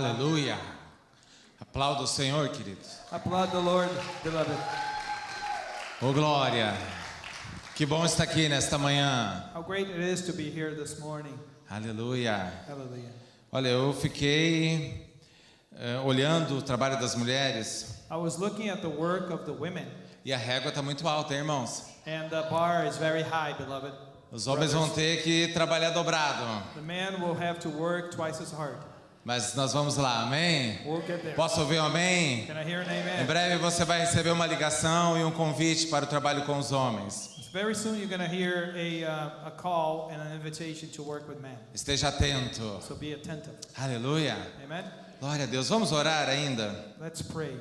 Aleluia. Aplauda o Senhor, queridos. Applaud the Lord, beloved. Oh, glória. Que bom estar aqui nesta manhã. How great it is to be here this morning. Aleluia. Hallelujah. Olha, eu fiquei olhando o trabalho das mulheres I was looking at the work of the women, e a régua está muito alta, hein, irmãos? and the bar is very high, beloved. Os homens vão ter que trabalhar dobrado, The man will have to work twice as hard. mas nós vamos lá, amém? We'll get there. Posso ouvir um amém? Can I hear an Em amen? breve você vai receber uma ligação e um convite para o trabalho com os homens. Very soon you're going to hear a call and an invitation to work with men. Esteja atento. So be attentive. Aleluia. Amen? Glória a Deus. Vamos orar ainda? Let's pray.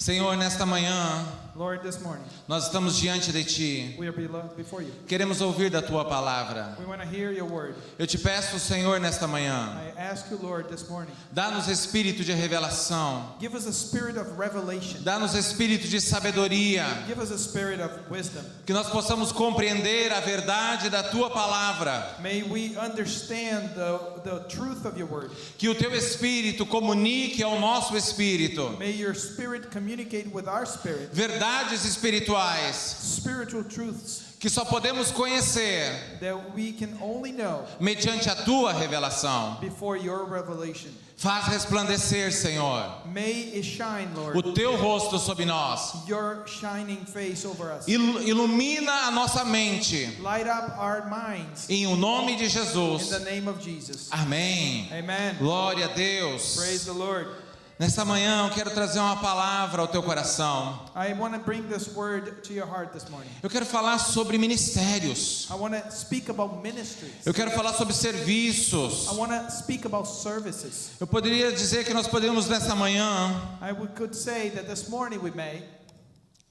Senhor, nesta manhã, Lord, this morning nós estamos diante de Ti. we are before you. Queremos ouvir da Tua palavra. We want to hear your word. Eu te peço, Senhor, nesta manhã, I ask you, Lord, this morning, dá-nos espírito de revelação, give us a spirit of revelation. dá-nos espírito de sabedoria, Give us a spirit of wisdom. que nós possamos compreender a verdade da Tua palavra, May we understand the truth of your word. que o Teu Espírito comunique ao nosso espírito May your spirit communicate with our spirit verdades espirituais spiritual truths que só podemos conhecer that we can only know mediante a Tua revelação. before your revelation. Faz resplandecer, Senhor, May it shine, Lord, o Teu rosto sobre nós. your shining face over us. Ilumina a nossa mente, Light up our minds em o nome de in Jesus. the name of Jesus. Amém. Amen. Glória a Deus. Praise the Lord. Nessa manhã eu quero trazer uma palavra ao teu coração. I want to bring this word to your heart this morning. Eu quero falar sobre ministérios. I want to speak about ministries. Eu quero falar sobre serviços. I want to speak about services. Eu poderia dizer que nós podemos nessa manhã Could say that this morning we may.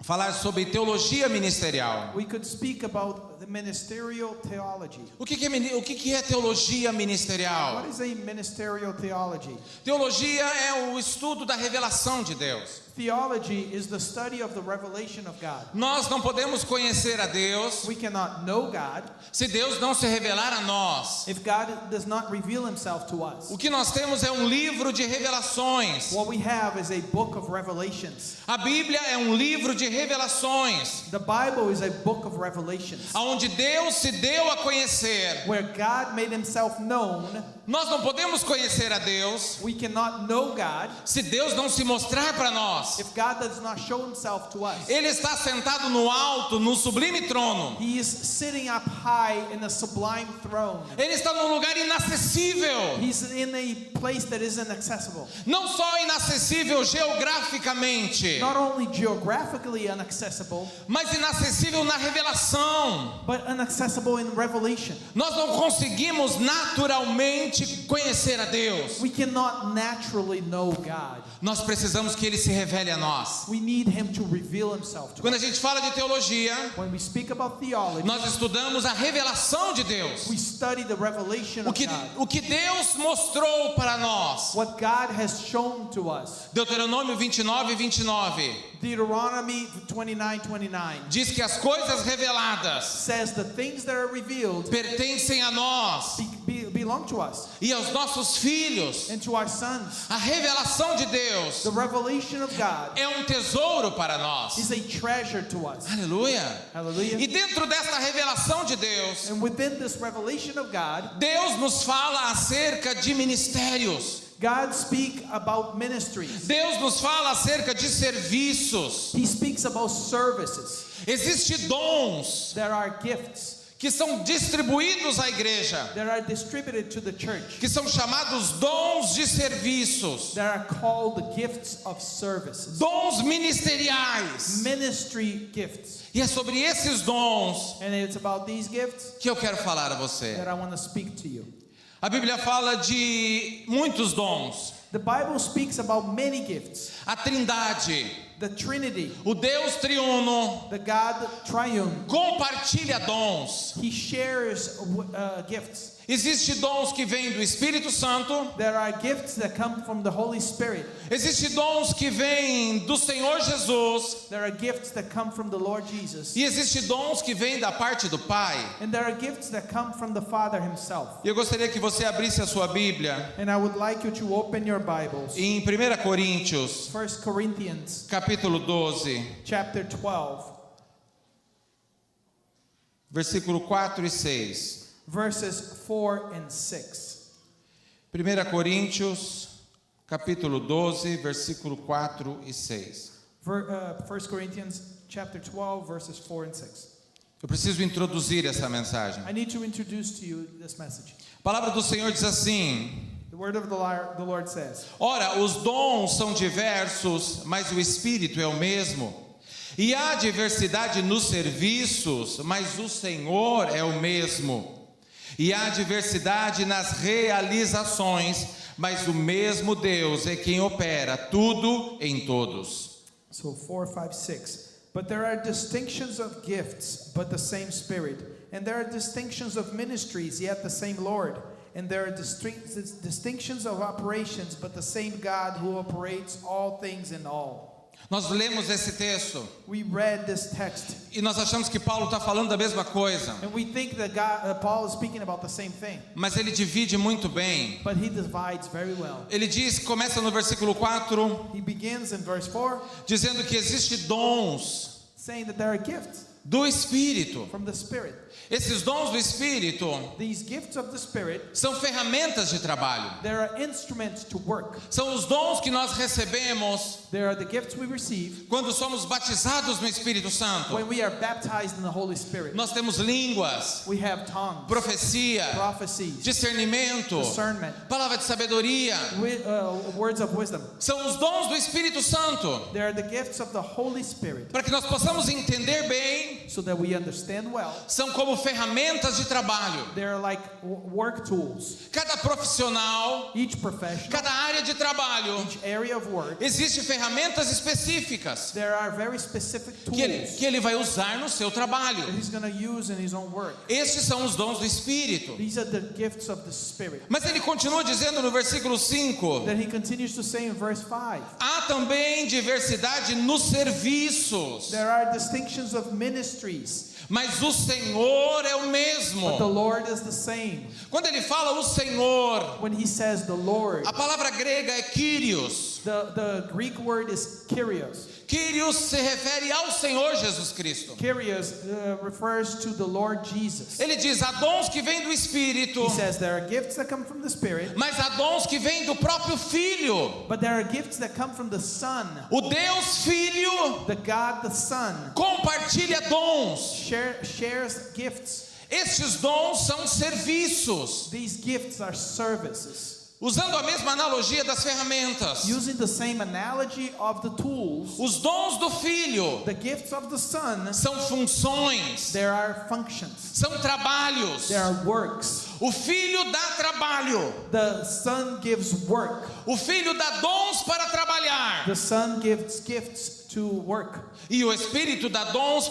falar sobre teologia ministerial. We could speak about the ministerial theology. O que é teologia ministerial? What is a ministerial theology? Teologia é o estudo da revelação de Deus. Theology is the study of the revelation of God. Nós não podemos conhecer a Deus We cannot know God se Deus não se revelar a nós. if God does not reveal himself to us. O que nós temos é um livro de revelações. What we have is a book of revelations. A Bíblia é um livro de revelações, The Bible is a book of revelations onde Deus se deu a conhecer. where God made himself known. Nós não podemos conhecer a Deus We cannot know God se Deus não se mostrar para nós. if God does not show himself to us. Ele está sentado no alto, no sublime trono. He is sitting up high in a sublime throne. Ele está num lugar inacessível. He's in a place that is inaccessible. Não só inacessível geograficamente, Not only geographically inaccessible, mas inacessível na revelação. but inaccessible in revelation. Nós não conseguimos naturalmente conhecer a Deus. We cannot naturally know God. Nós precisamos que Ele se revele a nós. We need him to reveal himself to Quando us. a gente fala de teologia, When we speak about theology, nós estudamos a revelação de Deus. we study the revelation O of que, God. o que Deus mostrou para nós. What God has shown to us. Deuteronômio 29:29 Deuteronomy 29:29 diz que as coisas reveladas says the things that are revealed pertencem a nós belong to us e aos nossos filhos. and to our sons. A revelação de Deus The revelation of God é um tesouro para nós. is a treasure to us. Aleluia. Hallelujah. E dentro desta revelação de Deus, And within this revelation of God, Deus nos fala acerca de ministérios. God speaks about ministries. Deus nos fala acerca de serviços. He speaks about services. Existem dons There are gifts que são distribuídos à igreja, that are distributed to the church. que são chamados dons de serviços, That are called the gifts of services. dons ministeriais. Ministry gifts. E é sobre esses dons And it's about these gifts que eu quero falar a você. that I want to speak to you. A Bíblia fala de muitos dons. The Bible speaks about many gifts. A Trindade, The Trinity, o Deus triuno, the God triune, compartilha dons. He shares gifts. Existem dons que vêm do Espírito Santo. There are gifts that come from the Holy Spirit. Existem dons que vêm do Senhor Jesus. There are gifts that come from the Lord Jesus. E existem dons que vêm da parte do Pai. And there are gifts that come from the Father Himself. E eu gostaria que você abrisse a sua Bíblia And I would like you to open your Bibles. em 1 Coríntios, 1 Corinthians capítulo 12, chapter 12, versículo 4 e 6. verses 4 and 6. 1 Coríntios, capítulo 12, versículo 4 e 6. 1 Corinthians chapter 12, verses 4 and 6. Eu preciso introduzir essa mensagem. I need to introduce to you this message. A palavra do Senhor diz assim: The word of the Lord says, ora, os dons são diversos, mas o Espírito é o mesmo. E há diversidade nos serviços, mas o Senhor é o mesmo. E há diversidade nas realizações, mas o mesmo Deus é quem opera tudo em todos. So 4, 5, 6. But there are distinctions of gifts, but the same Spirit. And there are distinctions of ministries, yet the same Lord. And there are distinctions of operations, but the same God who operates all things in all. Nós lemos esse texto We read this text, e nós achamos que Paulo está falando da mesma coisa, and we think that Paul is speaking about the same thing, mas ele divide muito bem. but he divides very well. Ele diz, começa no versículo 4, He begins in verse 4, dizendo que existem dons saying that there are gifts do Espírito. from the Spirit. Esses dons do Espírito These gifts of the Spirit, são ferramentas de trabalho. there are instruments to work. São os dons que nós recebemos There are the gifts we receive quando somos batizados no Espírito Santo. when we are baptized in the Holy Spirit. Nós temos línguas, We have tongues, profecia, prophecies, discernimento, discernment, palavra de sabedoria. words of wisdom. São os dons do Espírito Santo They are the gifts of the Holy Spirit, para que nós possamos entender bem. so that we understand well. São como ferramentas de trabalho. They are like work tools. Cada profissional, Each professional, cada área de trabalho, each area of work, existem ferramentas específicas there are very specific tools que ele vai usar no seu trabalho. that he's going to use in his own work. Estes são os dons do Espírito. These are the gifts of the Spirit. Mas ele continua dizendo no versículo 5: Then he continues to say in verse 5, há também diversidade nos serviços, there are distinctions of ministries, mas o Senhor é o but the mesmo. Lord is the same. Quando ele fala o Senhor, When he says the Lord, a palavra grega é Kyrios. the Greek word is Kyrios. Kyrios se refere ao Senhor Jesus Cristo. Kyrios refers to the Lord Jesus. Ele diz, há dons que vêm do Espírito, He says there are gifts that come from the Spirit, mas há dons que vêm do próprio Filho. but there are gifts that come from the Son. O Deus Filho The God the Son compartilha dons. shares gifts. Estes dons são serviços. These gifts are services. Usando a mesma analogia das ferramentas, Using the same analogy of the tools, os dons do Filho the gifts of the Son, são funções, there are functions, são trabalhos. there are works. O Filho dá trabalho. The Son gives work. O Filho dá dons para trabalhar. The Son gives gifts to work. E o Espírito dá dons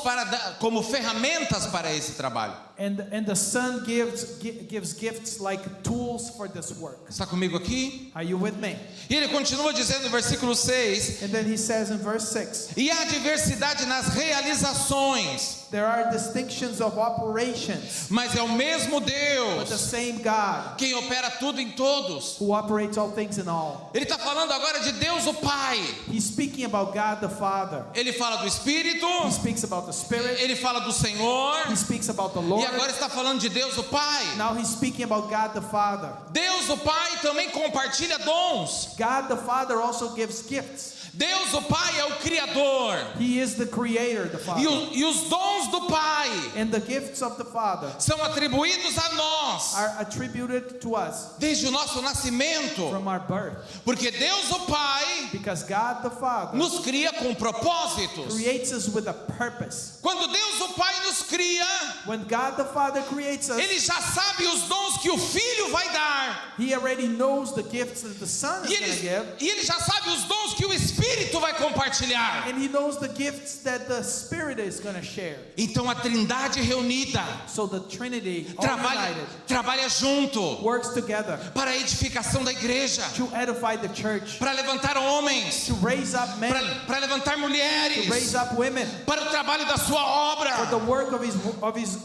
como ferramentas para esse trabalho. And the Son gives gifts like tools for this work. Está comigo aqui? Are you with me? E ele continua dizendo no versículo 6: And then he says in verse 6, e há diversidade nas realizações, there are distinctions of operations, mas é o mesmo but the Deus same God quem opera tudo em todos. who operates all things in all. Ele está falando agora de Deus o Pai. He's speaking about God the Father. Ele fala do Espírito, He speaks about the Spirit. ele fala do Senhor, He speaks about the e Lord. agora está falando de Deus o Pai. Now he's speaking about God the Father. Deus o Pai também compartilha dons. God the Father also gives gifts. Deus o Pai é o Criador. He is the Creator, the Father. E os dons do Pai And the gifts of the Father são atribuídos a nós are attributed to us desde o nosso nascimento. from our birth. Porque Deus o Pai Because God the Father nos cria com propósitos. creates us with a purpose. Quando Deus o Pai nos cria, when God the Father creates us, Ele já sabe os dons que o Filho vai dar. He already knows the gifts that the Son is E going to give. Ele já sabe os dons que o Espírito vai compartilhar. And He knows the gifts that the Spirit is going to share. Então a Trindade reunida So the Trinity, all united, trabalha junto works together para a edificação da igreja, to edify the church, para levantar homens, to raise up men, para levantar to mulheres, raise up women, para o trabalho da sua obra. for the work of His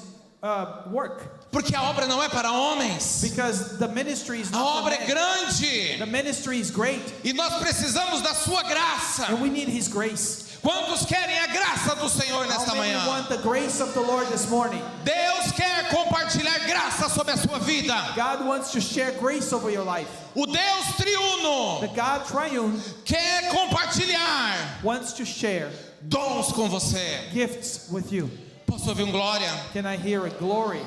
work. Porque a obra não é para homens. Because the ministry is A not for obra é men. grande. The ministry is great, E nós precisamos da sua graça. and we need His grace. Quantos querem a graça do Senhor nesta How many manhã? want the grace of the Lord this morning? Deus quer compartilhar graça sobre a sua vida. God wants to share grace over your life. O Deus triuno The God triune quer compartilhar wants to share dons com você. gifts with you. Posso ouvir glória? Can I hear a glory?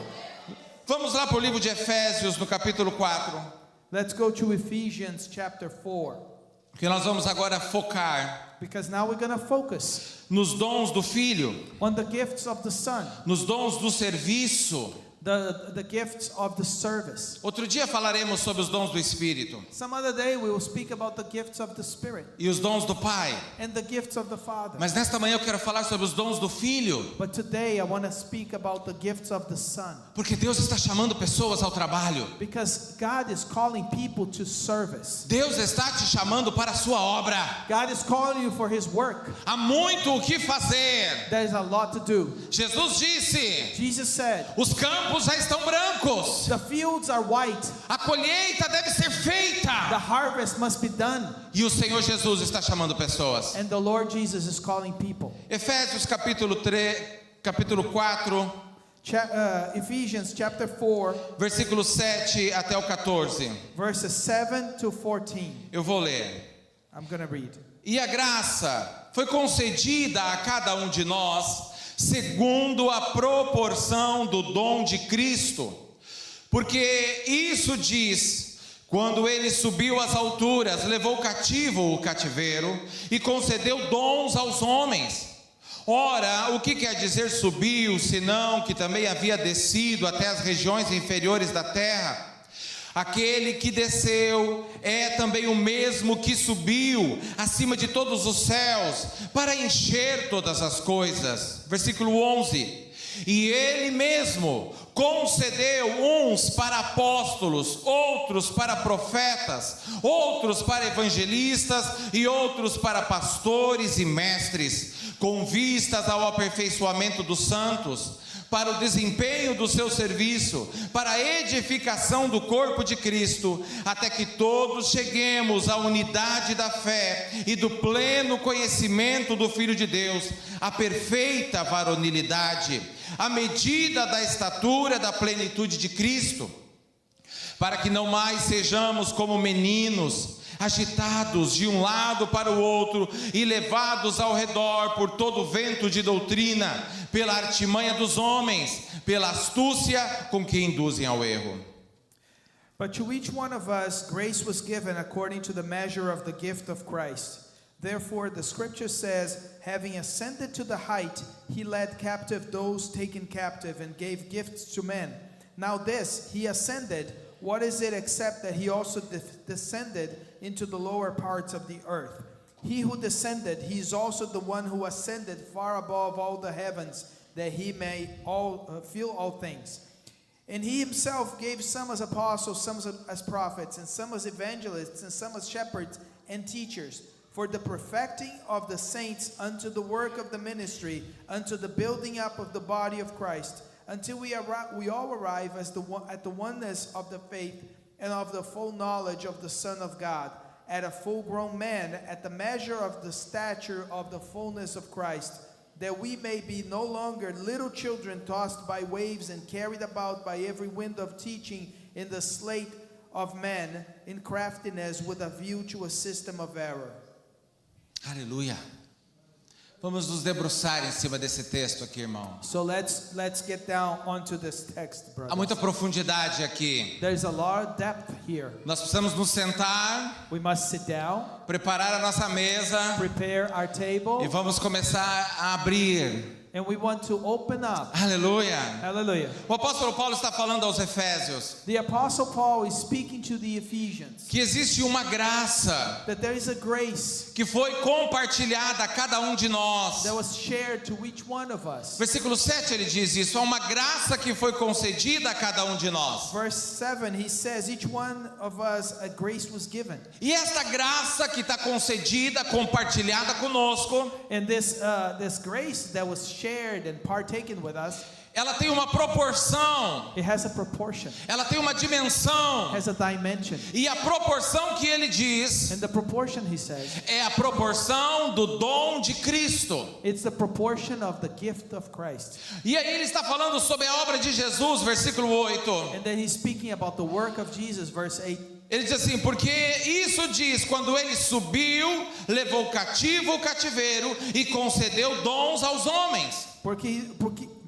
Vamos lá para o livro de Efésios, no capítulo 4. Let's go to Ephesians chapter 4. Que nós vamos agora focar Because now we're going to focus nos dons do Filho, on the gifts of the Son, nos dons do serviço. the gifts of the service. Outro dia falaremos sobre os dons do Espírito Some other day we will speak about the gifts of the Spirit e os dons do Pai. and the gifts of the Father. Mas nesta manhã eu quero falar sobre os dons do Filho, But today I want to speak about the gifts of the Son. porque Deus está chamando pessoas ao trabalho. Because God is calling people to service. Deus está te chamando para a sua obra. God is calling you for His work. Há muito o que fazer. There is a lot to do. Jesus disse: Jesus said, os campos já estão brancos, the fields are white, a colheita deve ser the feita. harvest must be done. E o Senhor Jesus está chamando pessoas. And the Lord Jesus is calling people. Efésios capítulo 4, Ephesians chapter 4, versículo 7 até o 14. verses 7 to 14. Eu vou ler. I'm going to read. E a graça foi concedida a cada um de nós, segundo a proporção do dom de Cristo. Porque isso diz: quando ele subiu às alturas, levou cativo o cativeiro e concedeu dons aos homens. Ora, o que quer dizer subiu, senão que também havia descido até as regiões inferiores da terra? Aquele que desceu é também o mesmo que subiu acima de todos os céus para encher todas as coisas. Versículo 11. E ele mesmo concedeu uns para apóstolos, outros para profetas, outros para evangelistas e outros para pastores e mestres, com vistas ao aperfeiçoamento dos santos, para o desempenho do seu serviço, para a edificação do corpo de Cristo, até que todos cheguemos à unidade da fé e do pleno conhecimento do Filho de Deus, à perfeita varonilidade, à medida da estatura da plenitude de Cristo, para que não mais sejamos como meninos, agitados de um lado para o outro e levados ao redor por todo o vento de doutrina, pela artimanha dos homens, pela astúcia com que induzem ao erro. But to each one of us grace was given according to the measure of the gift of Christ. Therefore the scripture says, having ascended to the height, he led captive those taken captive and gave gifts to men. Now this, he ascended, what is it except that he also descended into the lower parts of the earth? He who descended, he is also the one who ascended far above all the heavens, that he may fill all things. And he himself gave some as apostles, some as prophets, and some as evangelists, and some as shepherds and teachers, for the perfecting of the saints unto the work of the ministry, unto the building up of the body of Christ, until we all arrive at the oneness of the faith and of the full knowledge of the Son of God, at a full-grown man, at the measure of the stature of the fullness of Christ, that we may be no longer little children tossed by waves and carried about by every wind of teaching in the sleight of men, in craftiness with a view to a system of error. Aleluia. Vamos nos debruçar em cima desse texto aqui, irmão. So let's get down onto this text, brothers. Há muita profundidade aqui. There's a lot of depth here. Nós precisamos nos sentar, We must sit down, preparar a nossa mesa prepare our e table, vamos começar a abrir And we want to open up. Aleluia. Hallelujah. O apóstolo Paulo está falando aos Efésios The Apostle Paul is speaking to the Ephesians que existe uma graça that there is a grace que foi compartilhada a cada um de nós. that was shared to each one of us. Versículo 7 ele diz isso, há uma graça que foi concedida a cada um de nós. Verse 7, he says, each one of us a grace was given. E esta graça que está concedida, compartilhada conosco, And this grace that was shared and partaken with us, ela tem uma proporção, it has a proportion, ela tem uma dimensão. has a dimension. E a proporção que ele diz And the proportion, he says, é a proporção do dom de Cristo. it's the proportion of the gift of Christ. E aí ele está falando sobre a obra de Jesus, versículo 8. And then he's speaking about the work of Jesus, verse 8. Ele diz assim, porque isso diz, quando ele subiu, levou cativo o cativeiro e concedeu dons aos homens.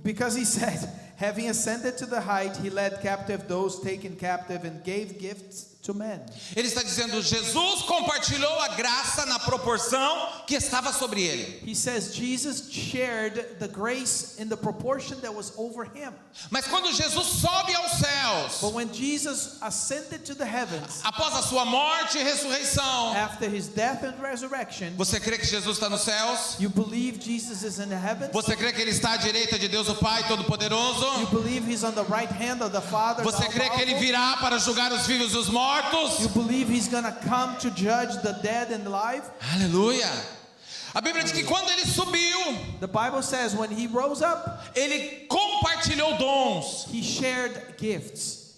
Because he said, having ascended to the height, he led captive those taken captive and gave gifts to men. Ele está dizendo, Jesus compartilhou a graça na proporção que estava sobre ele. He says Jesus shared the grace in the proportion that was over him. Mas quando Jesus sobe aos céus, But when Jesus ascended to the heavens, após a sua morte e ressurreição, after his death and resurrection, você crê que Jesus está nos céus? you believe Jesus is in the heavens? Você crê que ele está à direita de Deus o Pai Todo-Poderoso? You believe he's on the right hand of the Father? Você crê que ele all-powerful? virá para julgar os vivos e os mortos? You believe he's going to come to judge the dead and alive? Aleluia! A Bíblia diz que quando ele subiu, The Bible says when he rose up, ele compartilhou dons. he shared gifts.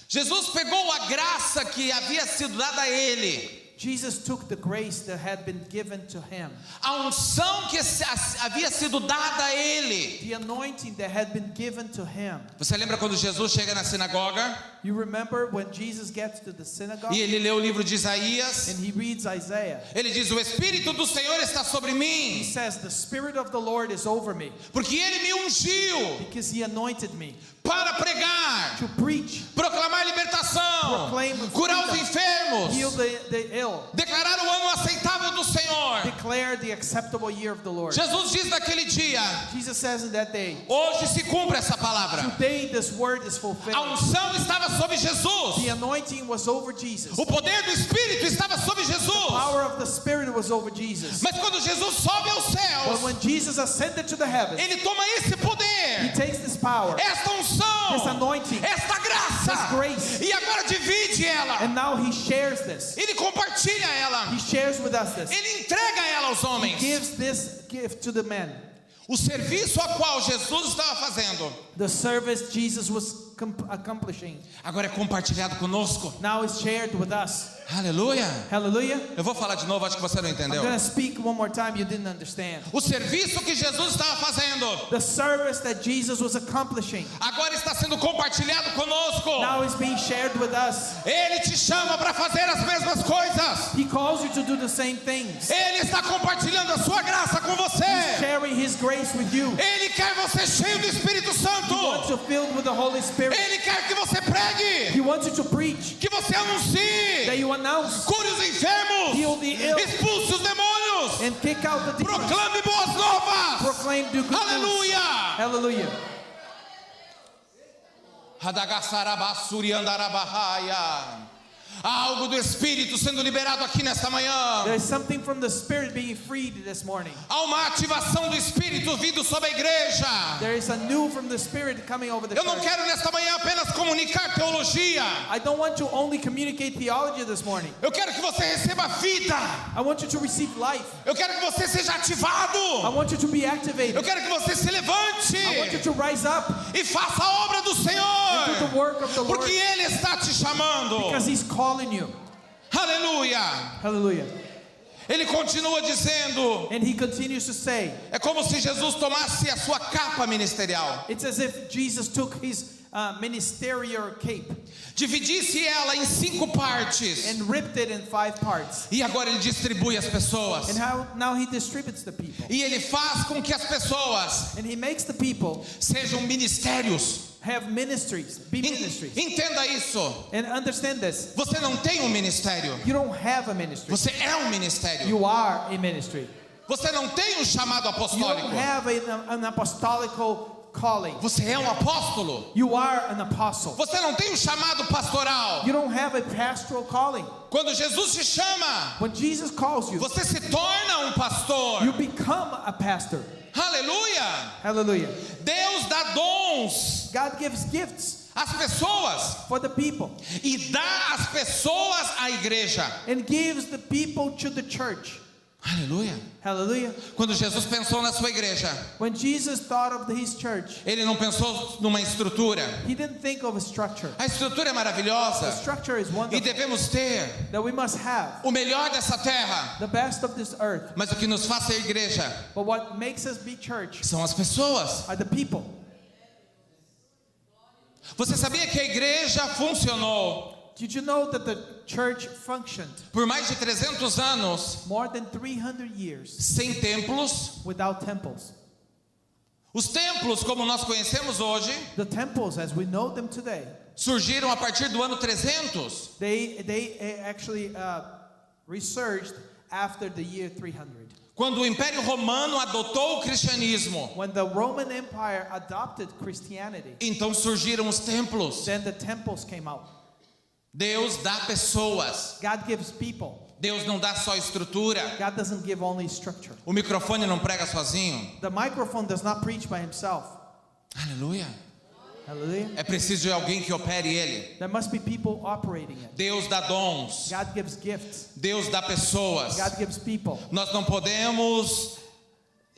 Jesus pegou a graça que havia sido dada a ele, Jesus took the grace that had been given to him, a unção que havia sido dada a ele. the anointing that had been given to him. Você lembra quando Jesus chega na sinagoga You remember when Jesus gets to the synagogue e ele lê o livro de Isaías? and he reads Isaiah. Ele diz: o Espírito do Senhor está sobre He mim, says, the Spirit of the Lord is over me porque ele me ungiu because he anointed me para pregar, to preach, proclamar libertação, Proclaim curar os freedom, enfermos, heal the ill, declarar o ano aceitável do Senhor. declare the acceptable year of the Lord. Jesus diz naquele dia: Jesus says in that day, hoje se cumpre essa palavra. today this word is A fulfilled. unção estava sobre The Jesus, anointing was over Jesus. o poder do Espírito estava sobre Jesus. Power of the Spirit was over Jesus. Mas quando Jesus sobe aos But céus, when Jesus ascended to the heavens, ele toma esse he poder, takes this power, esta unção, this anointing, esta graça, this grace, e agora divide ela. and now he shares this. Ele compartilha ela. He shares with us this. Ele entrega ela aos He homens. gives this gift to the men. O serviço a qual Jesus estava fazendo, The service Jesus was accomplishing agora é compartilhado conosco. now is shared with us. Aleluia. Hallelujah. Eu vou falar de novo, acho que você não I'm entendeu. going to speak one more time. You didn't understand. O serviço que Jesus estava fazendo, The service that Jesus was accomplishing agora está sendo compartilhado conosco. now is being shared with us. Ele te chama para fazer as mesmas coisas. He calls you to do the same things. Ele está compartilhando a sua graça com você. Sharing his grace with you. Ele quer você cheio do Espírito He wants Santo. you filled with the Holy Spirit. Ele quer que você pregue, He wants you to preach, que você that anuncie, you announce, cure os enfermos, heal the ill, expulse os demônios, and kick out the demons. proclame boas novas. Proclaim the good news. Aleluia. Hallelujah. Radagassarabasuri andarabahaya. Há algo do Espírito sendo liberado aqui nesta manhã. There's something from the Spirit being freed this morning. Há uma ativação do Espírito vindo sobre a igreja. There is a new from the Spirit coming over the Eu não church. quero nesta manhã apenas comunicar teologia. I don't want to only communicate theology this morning. Eu quero que você receba vida. I want you to receive life. Eu quero que você seja I ativado. want you to be Eu activated. quero que você se I want you levante to rise up e faça a obra do and do the Senhor, work of the Lord porque Ele está te chamando. because He's calling you. Aleluia. Hallelujah. Ele continua dizendo, And He continues to say, é como se Jesus tomasse a sua capa ministerial, it's as if Jesus took His ministerial cape dividisse ela em 5 partes and ripped it in 5 parts. e agora ele distribui as pessoas. And how now He distributes the people. E ele faz com que as pessoas And He makes the people sejam ministérios. have ministries, be ministries. Entenda isso. And understand this. Você não tem um ministério. You don't have a ministry. Você é um ministério. You are a ministry. Você não tem um chamado You don't apostólico. have an apostolical calling. Você é um apóstolo. You are an apostle. Você não tem um chamado pastoral. You don't have a pastoral calling. Quando Jesus te chama, When Jesus calls you, você se torna um pastor. you become a pastor. Aleluia! Hallelujah. Deus dá dons God gives gifts às pessoas for the people e dá às pessoas à igreja. and gives the people to the church. Aleluia! Hallelujah. Quando Jesus pensou na sua igreja, When Jesus thought of his church, ele não pensou numa estrutura. he didn't think of a structure. A estrutura é The maravilhosa structure is e wonderful devemos ter that we must have, o melhor dessa terra. the best of this earth. Mas o que nos faz ser igreja But what makes us be church são as pessoas. are the people. Você sabia que a igreja funcionou Did you know that the church functioned por mais de 300 anos more than 300 years sem templos? without temples? Os templos, como nós conhecemos hoje, The temples, as we know them today, surgiram a partir do ano 300. they actually resurged after the year 300. Quando o Império Romano adotou o cristianismo, When the Roman Empire adopted Christianity, então surgiram os templos. then the temples came out. Deus dá pessoas. God gives people. Deus não dá só estrutura. God doesn't give only structure. O microfone não prega sozinho. The microphone does not preach by himself. Aleluia. Hallelujah. É preciso de alguém que opere ele. There must be people operating it. Deus dá dons. God gives gifts. Deus dá pessoas. God gives people. Nós não podemos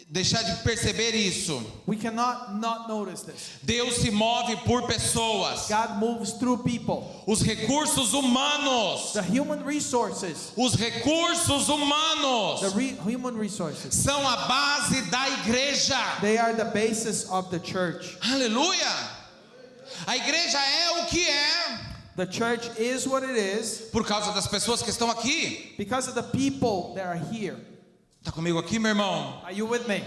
deixar de perceber isso. We cannot not notice this. Deus se move por pessoas. God moves through people. Os recursos humanos. The human resources, Os recursos humanos human resources, são a base da igreja. they are the basis of the church. Aleluia! A igreja é o que é The church is what it is por causa das pessoas que estão aqui. because of the people that are here. Tá comigo aqui, meu irmão? Are you with me?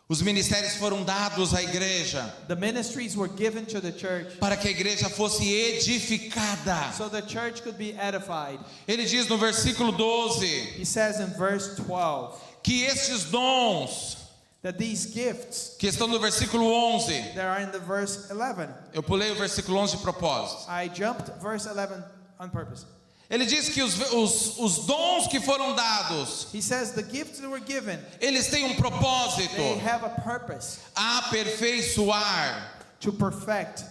Os ministérios foram dados à igreja The ministries were given to the church para que a igreja fosse edificada. so the church could be edified. Ele diz no versículo 12 He says in verse 12 que estes dons that these gifts que estão no versículo 11, that are in the verse 11. eu pulei o versículo 11 de propósito. I jumped verse 11 on purpose. Ele diz que os dons que foram dados, He says the gifts that were given, eles têm um propósito: they have a purpose aperfeiçoar, to perfect,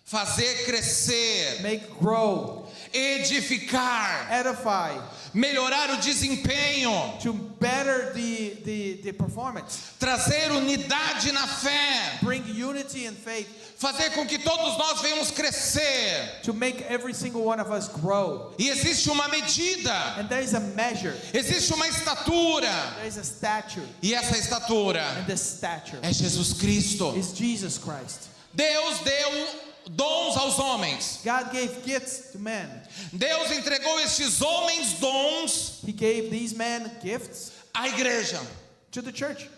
fazer crescer, make grow, edificar, edify, melhorar o desempenho, to better the performance, trazer unidade na fé, bring unity and faith, fazer com que todos nós venhamos crescer. to make every single one of us grow. E existe uma medida, And there is a measure, existe uma estatura, there is a stature, e essa estatura and this stature é Jesus Cristo. is Jesus Christ. Deus deu dons aos homens. God gave gifts to men. Deus entregou estes homens dons He gave these men gifts à igreja, to the church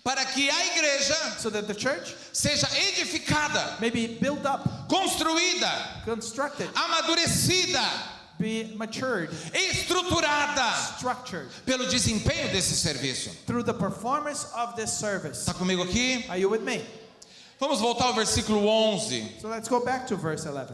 para que a igreja so that the church seja edificada, may be built up, construída, constructed, amadurecida, be matured, estruturada structured pelo desempenho desse serviço. through the performance of this service. Está comigo aqui? Are you with me? Vamos voltar ao versículo 11. So let's go back to verse 11.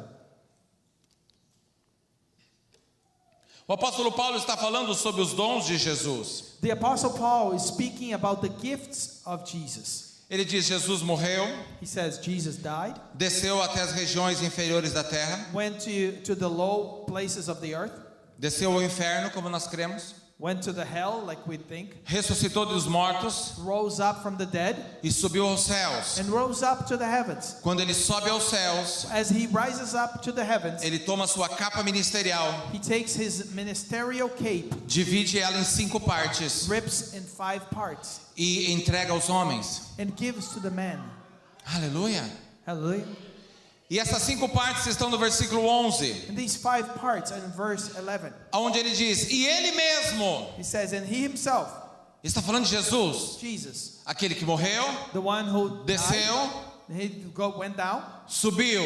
O apóstolo Paulo está falando sobre os dons de Jesus. The Apostle Paul is speaking about the gifts of Jesus. Ele diz: Jesus morreu, He says Jesus died, desceu até as regiões inferiores da terra, went to the low places of the earth, desceu ao inferno, como nós cremos, went to the hell like we think, ressuscitou dos mortos rose up from the dead, e subiu aos céus. and rose up to the heavens. Quando ele sobe aos céus, As he rises up to the heavens, ele toma sua capa ministerial, he takes his ministerial cape, divide ela em 5 partes rips in 5 parts, e entrega aos homens. and gives to the man. Aleluia! Hallelujah. E essas 5 partes estão no versículo 11, And these 5 parts are in verse 11. onde ele diz: e ele mesmo, He says, and he himself, está falando de Jesus, Jesus, aquele que morreu, the one who desceu, went down, subiu.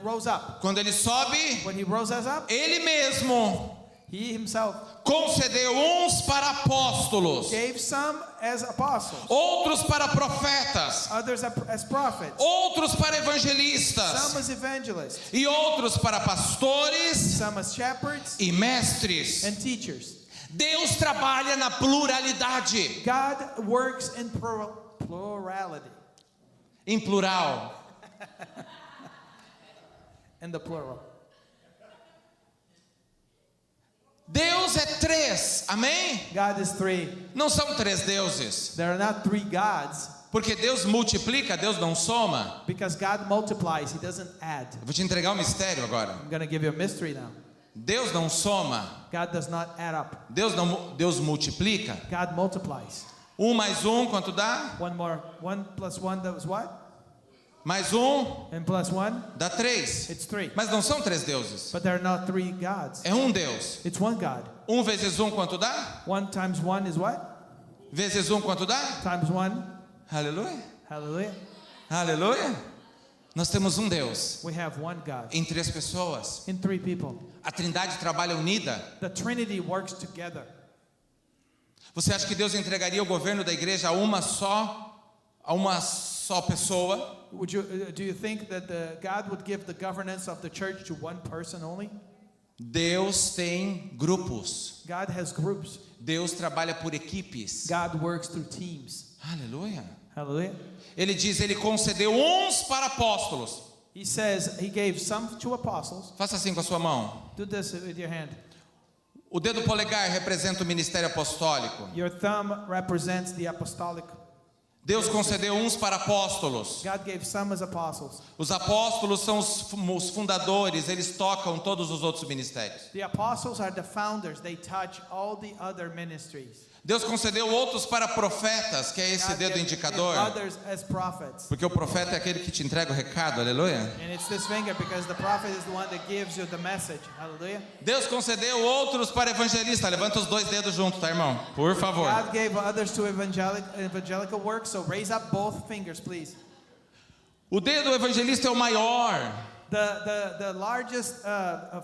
rose up. Quando ele sobe, When he rose us up, ele mesmo He himself concedeu uns para apóstolos, gave some as apostles, outros para profetas, others as prophets, outros para some evangelistas as evangelists, e outros para pastores some as shepherds e mestres. and teachers. Deus trabalha na pluralidade, God works in plurality, em plural. in the plural. Deus é três, amém? God is three. Não são três deuses, There are not three gods porque Deus multiplica, Deus não soma. because God multiplies, He doesn't add. Eu vou te entregar um mistério agora. I'm going to give you a mystery now. Deus não soma, God does not add up. Deus multiplica. God multiplies. 1 mais 1, quanto dá? One more. 1 plus 1, that was what? Mais 1 And plus 1, dá 3. it's 3. Mas não são três deuses. But there are not three gods. É um Deus. It's one God. 1 vezes 1 quanto dá? 1 times 1 is what? Vezes 1 quanto dá? Times 1. Aleluia. Hallelujah. Aleluia. Nós temos um Deus We have one God em três pessoas. in three people. A Trindade trabalha unida. The Trinity works together. Você acha que Deus entregaria o governo da igreja a uma só pessoa? Do you think that God would give the governance of the church to one person only? Deus tem grupos. God has groups. Deus trabalha por equipes. God works through teams. Aleluia. Hallelujah. Ele diz, ele concedeu uns para apóstolos. He says He gave some to apostles. Faça assim com a sua mão. Do this with your hand. O dedo polegar representa o ministério apostólico. Your thumb represents the apostolic. Deus concedeu uns para apóstolos. God gave some as apostles. Os apóstolos são os fundadores, eles tocam todos os outros ministérios. The apostles are the founders. They touch all the other ministries. Deus concedeu outros para profetas, que é esse God dedo gave indicador. others as prophets. Porque o profeta é aquele que te entrega o recado, aleluia. And it's this finger because the prophet is the one that gives you the message. Hallelujah. Deus concedeu outros para evangelista. Levanta os dois dedos juntos, tá, irmão? Por favor. God gave others to evangelical work, so raise up both fingers, please. O dedo evangelista é o maior, The largest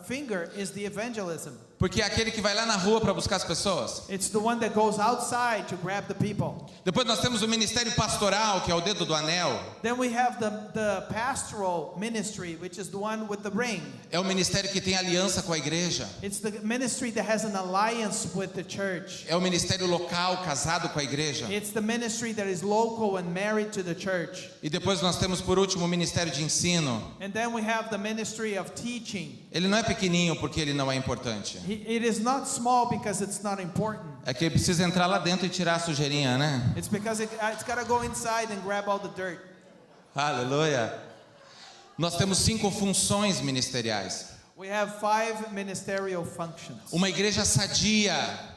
finger is the evangelism. porque é aquele que vai lá na rua para buscar as pessoas. It's the one that goes outside to grab the people. Depois nós temos o ministério pastoral, que é o dedo do anel. Then we have the pastoral ministry, which is the one with the ring. É o ministério que tem aliança com a igreja. It's the ministry that has an alliance with the church. É o ministério local, casado com a igreja. It's the ministry that is local and married to the church. E depois nós temos por último o ministério de ensino. And then we have the ministry of teaching. Ele não é pequenininho porque ele não é importante. It is not small because it's not important. É que ele precisa entrar lá dentro e tirar a sujeirinha, né? It's because it's got to go inside and grab all the dirt. Aleluia. Nós temos 5 funções ministeriais. We have 5 ministerial functions. Uma igreja sadia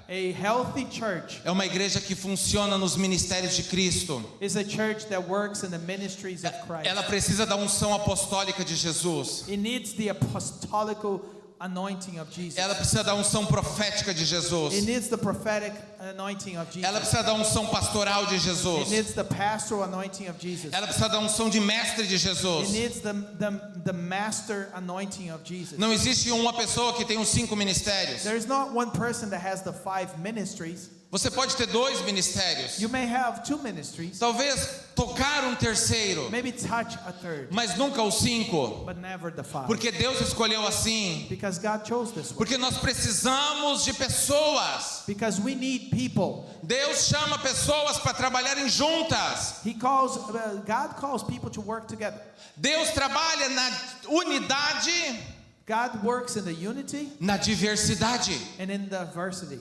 A healthy church é uma igreja que funciona nos ministérios de Cristo. is a church that works in the ministries of Christ. Ela precisa da unção apostólica de Jesus. It needs the apostolical anointing of Jesus. Ela precisa da unção profética de It Jesus. needs the prophetic anointing of Ela Jesus. precisa da unção pastoral de It Jesus. needs the pastoral anointing of Jesus. Ela precisa da unção de mestre de It Jesus. needs the master anointing of Jesus. Não existe uma pessoa que tem os 5 ministérios. There is not one person that has the 5 ministries. Você pode ter 2 ministérios. You may have 2 ministries, Talvez tocar um terceiro, maybe touch a third, mas nunca os 5. but never the 5. Porque Deus escolheu assim. Because God chose this way. Porque nós precisamos de pessoas. Because we need people. Deus chama pessoas para trabalharem juntas. God calls people to work together. Deus trabalha na unidade, God works in the unity na diversidade. and in diversity.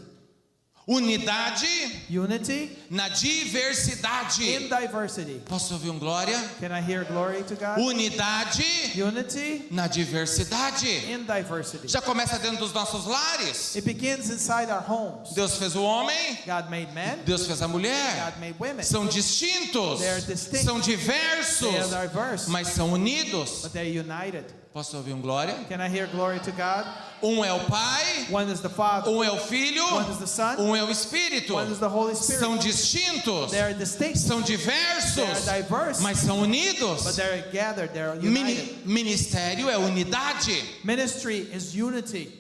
Unidade Unity na diversidade. in diversity. Posso ouvir glória? Can I hear glory to God? Unidade Unity na diversidade. in diversity. Já começa dentro dos nossos lares. It begins inside our homes. Deus fez o homem, God made men, Deus fez a mulher. God made women. São distintos, They are distinct. são They diversos, are diverse, mas são unidos. but they're united. Posso ouvir glória? Can I hear glory to God? Um é o Pai, One is the Father, um é o Filho, one is the Son, um é o Espírito. one is the Holy Spirit. São distintos, They are distinct, são they diversos, are diverse, mas são unidos. but they're gathered, they're united. Ministério é unidade. Ministry is unity.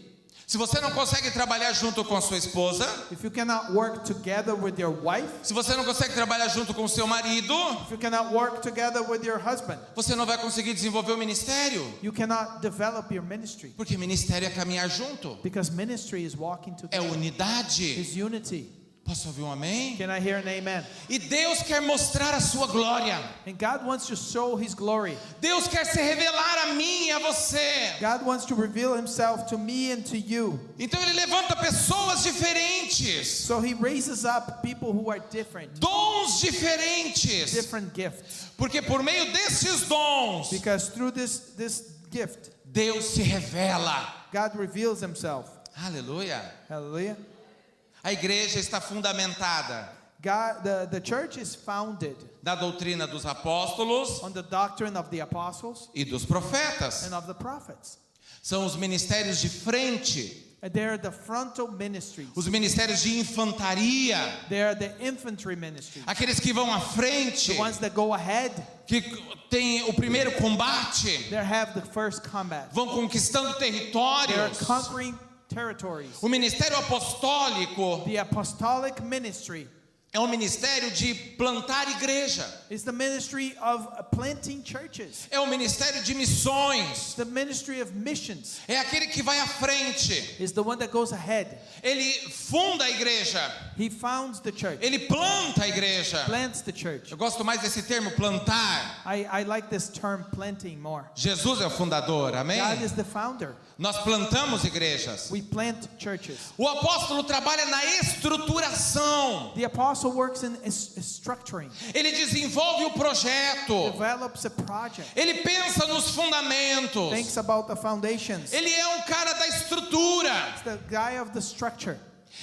Se você não consegue trabalhar junto com a sua esposa, if you cannot work together with your wife, se você não consegue trabalhar junto com o seu marido, if you cannot work together with your husband, você não vai conseguir desenvolver o ministério. you cannot develop your ministry. Porque ministério é caminhar junto, Because ministry is walking é together. unidade. Is unity. Posso ouvir um amém? Can I hear an amen? E Deus quer mostrar a sua glória. And God wants to show His glory. Deus quer se revelar a mim e a você. God wants to reveal Himself to me and to you. Então Ele levanta pessoas diferentes, So He raises up people who are different, dons diferentes. different gifts. Porque por meio desses dons, Because through this gift, Deus se revela. God reveals Himself. Aleluia. Hallelujah. A igreja está fundamentada God, the church is founded na doutrina dos apóstolos on the doctrine of the apostles e dos profetas. and of the prophets. São os ministérios de frente, And they are the frontal ministries. os ministérios de infantaria, They are the infantry ministries. aqueles que vão à frente, The ones that go ahead, que têm o primeiro combate, they have the first combat. vão conquistando They are territórios. conquering territories. O ministério apostólico The apostolic ministry é um ministério de plantar igreja, is the ministry of planting churches. é um ministério de missões, The ministry of missions é aquele que vai à frente, is the one that goes ahead. ele funda a igreja, He founds the church, ele planta a igreja. plants the church. Eu gosto mais desse termo, plantar. I like this term planting more. Jesus é o fundador, amém? God is the founder. Nós plantamos igrejas. We plant churches. O apóstolo trabalha na estruturação. The apostle works in structuring, Ele desenvolve o projeto. develops a project, Ele pensa nos fundamentos. thinks about the foundations. Ele é um cara da estrutura. It's the guy of the structure.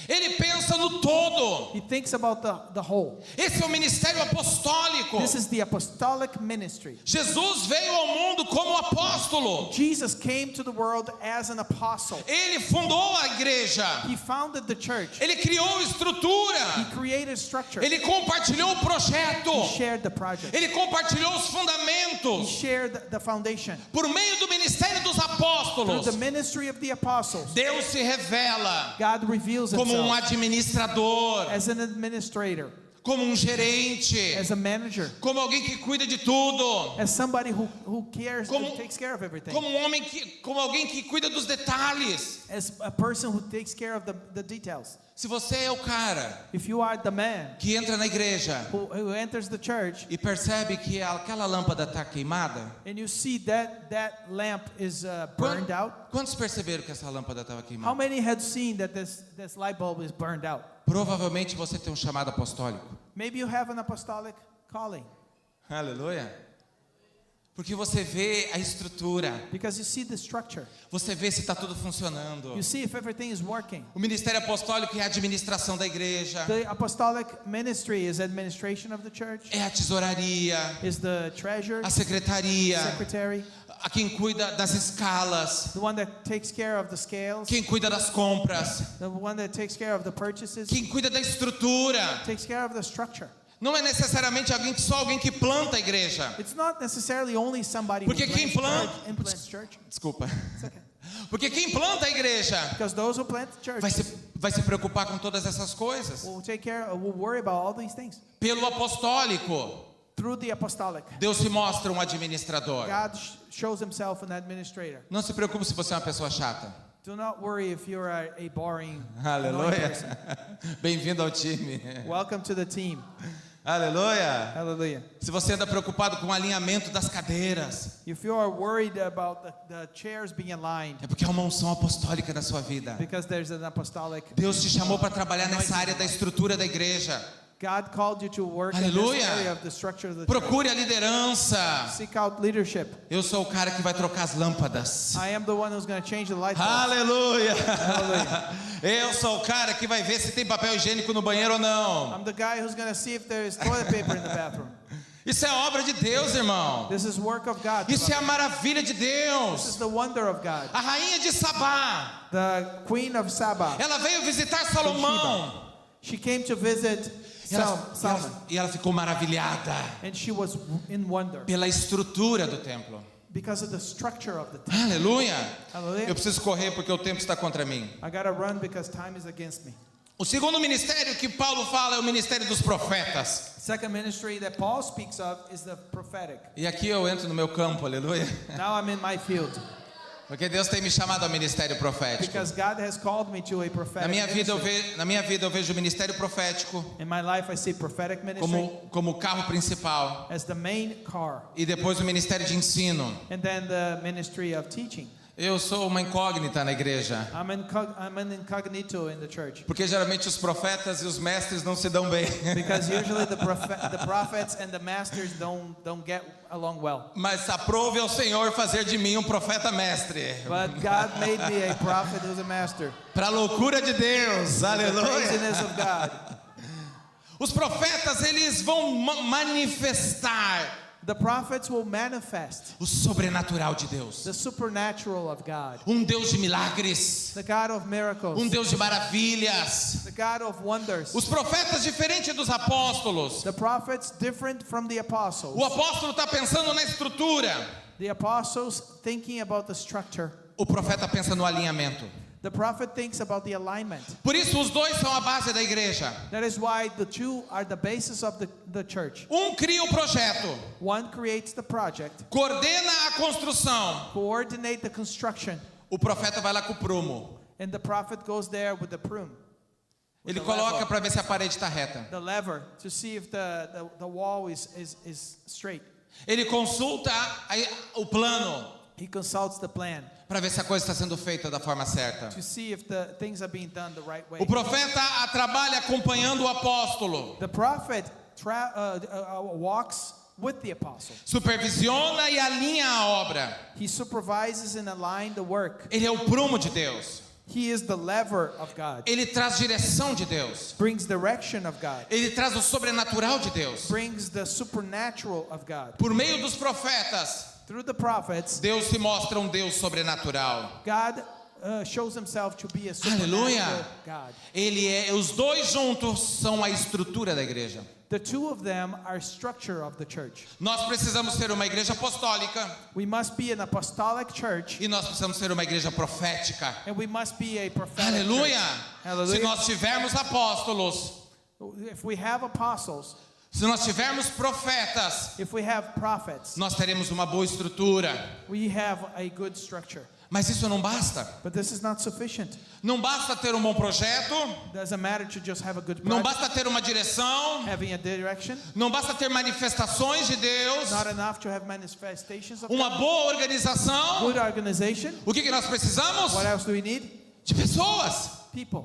Ele pensa no todo. He thinks about the whole. Esse é o ministério apostólico. This is the apostolic ministry. Jesus veio ao mundo como apóstolo. Jesus came to the world as an apostle. Ele fundou a igreja. He founded the church. Ele criou He estrutura. created structure. Ele compartilhou o projeto. He shared the project. Ele compartilhou os He fundamentos. shared the foundation. Por meio do ministério dos Through apóstolos, the ministry of the apostles, Deus se revela God reveals como um Himself administrador, as an administrator, como um gerente, as a manager, como alguém que cuida de tudo, as somebody who cares Como- and takes care of everything, como um homem como alguém que cuida dos detalhes. as a person who takes care of the details. Se você é o cara If you are the man que entra na igreja who enters the church e percebe que aquela lâmpada está queimada, and you see that lamp is burned out, quantos perceberam que essa lâmpada estava how queimada? many had seen that this light bulb is burned out? Provavelmente você tem um chamado apostólico. Maybe you have an apostolic calling Aleluia. Porque você vê a estrutura, because you see the structure. você vê se está tudo funcionando. You see if everything is working. O ministério apostólico é a administração da igreja, The apostolic ministry is administration of the church, é a tesouraria, is the treasurer, a secretaria, secretary, a quem cuida das escalas, the one that takes care of the scales, quem cuida das compras, the one that takes care of the purchases, quem cuida da estrutura. takes care of the structure. Não é necessariamente só alguém que planta a igreja. It's not necessarily only somebody who Porque quem plants church. Desculpa. It's okay. Porque quem planta a igreja Because those who plant church vai se preocupar com todas essas coisas. will worry about all these things. Pelo apostólico, Through the apostolic, Deus se mostra um administrador. God shows Himself an administrator. Não se preocupe se você é uma pessoa chata. Do not worry if you're a boring annoying person. Aleluia. Bem-vindo ao time. Welcome to the team. Aleluia. Hallelujah. Se você anda preocupado com o alinhamento das cadeiras, If you are worried about the chairs being aligned, é porque há uma unção apostólica na sua vida. because there's an apostolic, Deus te chamou para trabalhar nessa área da estrutura da igreja. God called you to work in Aleluia. this area of the structure of the church. Procure a liderança. Seek out leadership. Eu sou o cara que vai trocar as lâmpadas. I am the one who's going to change the light bulbs. Aleluia. Eu sou o cara que vai ver se tem papel higiênico no banheiro ou não. I'm the guy who's going to see if there is toilet paper in the bathroom. Isso é obra de Deus, irmão. This is work of God. Isso é a maravilha de This is Deus. the wonder of God. A rainha de Sabá, The Queen of Saba, ela veio visitar Salomão. she came to visit Solomon, E ela ficou maravilhada and she was in wonder pela estrutura do templo. because of the structure of the temple. Aleluia! Hallelujah. Eu preciso correr porque o tempo está contra mim. I gotta run because time is against me. O segundo ministério que Paulo fala é o ministério dos profetas. Second ministry that Paul speaks of is the prophetic. E aqui eu entro no meu campo, aleluia. Now I'm in my field Porque Deus tem me chamado ao ministério profético. because God has called me to a prophetic Na minha vida eu ministry. vejo o ministério profético In my life I see prophetic ministry como carro principal. as the main car, E depois o ministério de ensino. and then the ministry of teaching. Eu sou uma incógnita na igreja. I'm an incognito in the church Porque geralmente os profetas e os mestres não se dão bem. because usually the prophets and the masters don't get along well. Mas aprove ao Senhor fazer de mim um profeta mestre. But God made me a prophet who's a master. Para a loucura de Deus. The Aleluia. craziness of God. Os profetas, eles vão manifestar The prophets will manifest o sobrenatural de Deus. the supernatural of God, Deus de milagres. the God of miracles, Deus de maravilhas. the God of wonders. Os profetas, diferente dos apóstolos. The prophets different from the apostles. O apóstolo está pensando na estrutura. The apostles thinking about the structure. O profeta pensa no alinhamento. The prophet thinks about the alignment. Por isso os dois são a base da igreja. That is why the two are the basis of the church. Cria o projeto, One creates the project, coordena a construção. coordinate the construction, O profeta vai lá com o prumo. and the prophet goes there with the prume, Ele the coloca level. para ver se a parede está reta. the lever, to see if the wall is straight. Ele consulta o plano He consults the plan para ver se a coisa está sendo feita da forma certa. to see if the things are being done the right way. O profeta trabalha acompanhando o apóstolo, The prophet walks with the apostle. supervisiona e alinha a obra. He supervises and aligns the work. Ele é o prumo de Deus. He is the lever of God. Ele traz direção de Deus. Brings direction of God. Ele traz o sobrenatural de Deus. Brings the supernatural of God. Por meio dos profetas, Through the prophets, Deus se mostra Deus sobrenatural. God shows himself to be a supernatural Aleluia. God. Os dois juntos são a estrutura da igreja. The two of them are structure of the church. Nós precisamos ser uma igreja apostólica We must be an apostolic church, e nós precisamos ser uma igreja profética. and we must be a prophetic Aleluia! church. Se Hallelujah. nós tivermos apóstolos, If we have apostles, se nós tivermos profetas, if we have prophets, nós teremos uma boa estrutura. we have a good structure. Mas isso não basta. But this is not sufficient. Não basta ter um bom projeto, Doesn't matter to just have a good não project, basta ter uma direção, having a direction. não basta ter manifestações de Deus, Not enough to have manifestations of uma God. boa organização. Good organization. O que nós precisamos? What else do we need? De pessoas. People.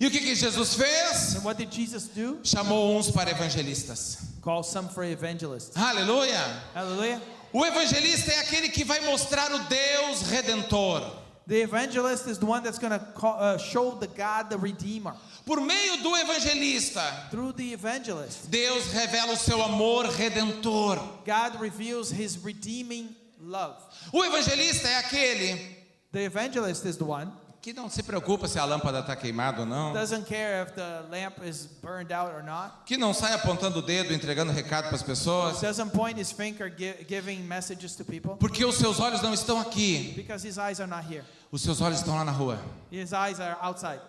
E o que Jesus fez? And what did Jesus do? Chamou uns para evangelistas. Call some for evangelists. Aleluia! Hallelujah. O evangelista é aquele que vai mostrar o Deus redentor. The evangelist is the one that's going to show the God, the Redeemer. Por meio do evangelista, Through the evangelist, Deus revela o seu amor redentor. God reveals his redeeming love. O evangelista é aquele The evangelist is the one que não se preocupa se a lâmpada está queimada ou não, doesn't care if the lamp is burned out or not. que não sai apontando o dedo, entregando recado para as pessoas, Doesn't point his finger giving messages to people porque os seus olhos não estão aqui, because his eyes are not here. os seus olhos estão lá na rua. His eyes are outside.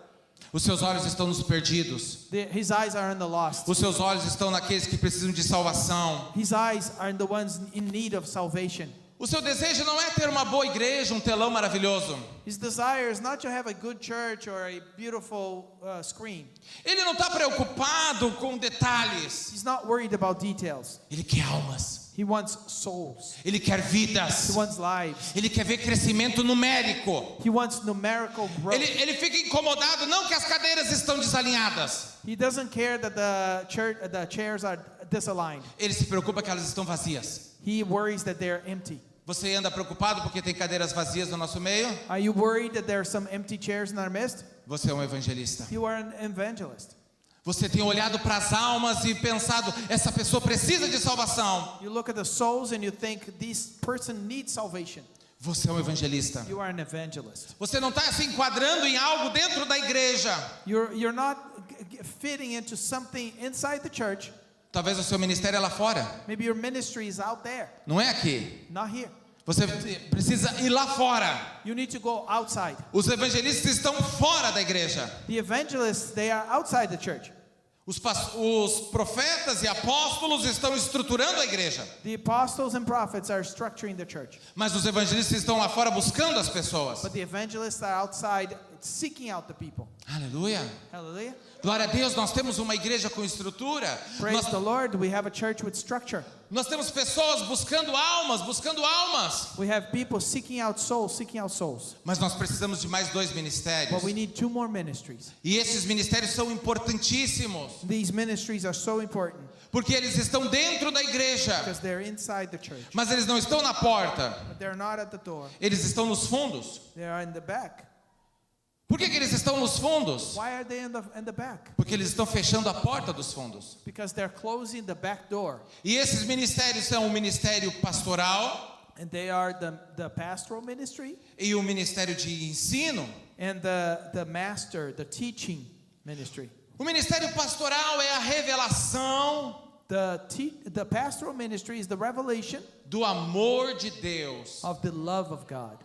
Os seus olhos estão nos perdidos. His eyes are in the lost. Os seus olhos estão naqueles que precisam de salvação. His eyes are in the ones in need of salvation. O seu desejo não é ter uma boa igreja, um telão maravilhoso. His desire is not to have a good church or a beautiful screen. Ele não está preocupado com detalhes. He's not worried about details. Ele quer almas. He wants souls. Ele quer He vidas. wants lives. Ele quer ver crescimento numérico. He wants numerical growth. Ele fica incomodado não que as cadeiras estão desalinhadas. He doesn't care that the chairs are disaligned. Ele se preocupa que elas estão vazias. He worries that they're empty. Você anda preocupado porque tem cadeiras vazias no nosso meio? Are you worried that there are some empty chairs in our midst? Você é um evangelista. You are an evangelist. Você tem olhado para as almas e pensado, essa pessoa precisa de salvação. You look at the souls and you think this person needs salvation. Você é um evangelista. You are an evangelist. Você não está se enquadrando em algo dentro da igreja. You're not fitting into something inside the church. Talvez o seu ministério é lá fora. Maybe your ministry is out there, Não é aqui. not here. Você precisa ir lá fora. You need to go outside. Os evangelistas estão fora da igreja. The evangelists, they are outside the church. Os profetas e apóstolos estão estruturando a igreja. The apostles and prophets are structuring the church. Mas os evangelistas estão lá fora buscando as pessoas. But the evangelists are outside seeking out the people. Aleluia. Hallelujah. Glória a Deus, nós temos uma igreja com estrutura. Praise the Lord, we have a church with structure. Nós temos pessoas buscando almas. We have people seeking out souls. Mas nós precisamos de mais 2 ministérios. But we need 2 more ministries. E esses ministérios são importantíssimos. These ministries are so important Porque eles estão dentro da igreja. because they're inside the church. Mas eles não estão na porta. But they're not at the door. Eles estão nos fundos. They are in the back. Por que eles estão nos fundos? Why are they in the back? Porque eles estão fechando a porta dos fundos. Because they're closing the back door. E esses ministérios são o ministério pastoral And they are the pastoral ministry e o ministério de ensino. and the teaching ministry. O ministério pastoral é a revelação The pastoral ministry is the revelation do amor de Deus. of the love of God.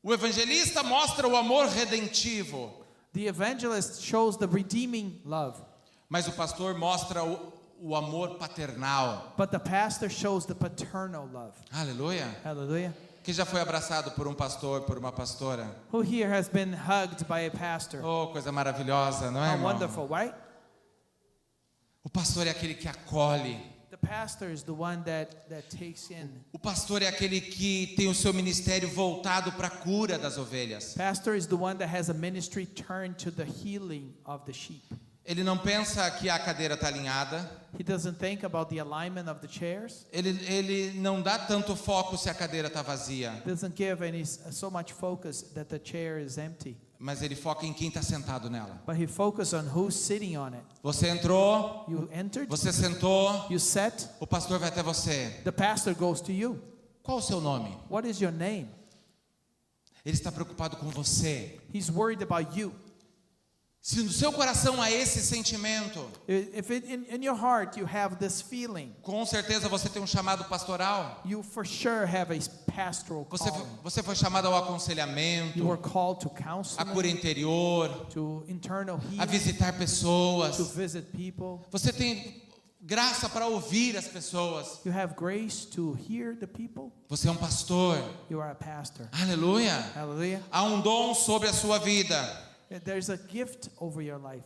O evangelista mostra o amor redentivo, The evangelist shows the redeeming love, mas o pastor mostra o amor paternal. but the pastor shows the paternal love. Aleluia. Hallelujah. Quem já foi abraçado por um pastor, por uma pastora? Who here has been hugged by a pastor? Oh, coisa maravilhosa, não é, How irmão? wonderful, right? O pastor é aquele que acolhe. The pastor is the one that takes in. O pastor é aquele que tem o seu ministério voltado para a cura das ovelhas. Pastor is the one that has a ministry turned to the healing of the sheep. Ele não pensa que a cadeira está alinhada. He doesn't think about the alignment of the chairs. Ele não dá tanto foco se a cadeira está vazia. Doesn't give so much focus that the chair is empty. Mas ele foca em quem está sentado nela. But he focuses on who's sitting on it. Você entrou, You entered, você sentou, you sat, o pastor vai até você. the pastor goes to you. Qual o seu nome? What is your name? Ele está preocupado com você. He's worried about you. Se no seu coração há esse sentimento, If in your heart you have this feeling, com certeza você tem um chamado pastoral. you for sure have a pastoral calling. Você foi chamado ao aconselhamento, You are called to à cura counseling, interior, to internal a healing, visitar to pessoas. visit people. Você tem graça para ouvir as pessoas. You have grace to hear the people. Você é um pastor. You are a pastor. Aleluia. Hallelujah. Há um dom sobre a sua vida. There's a gift over your life.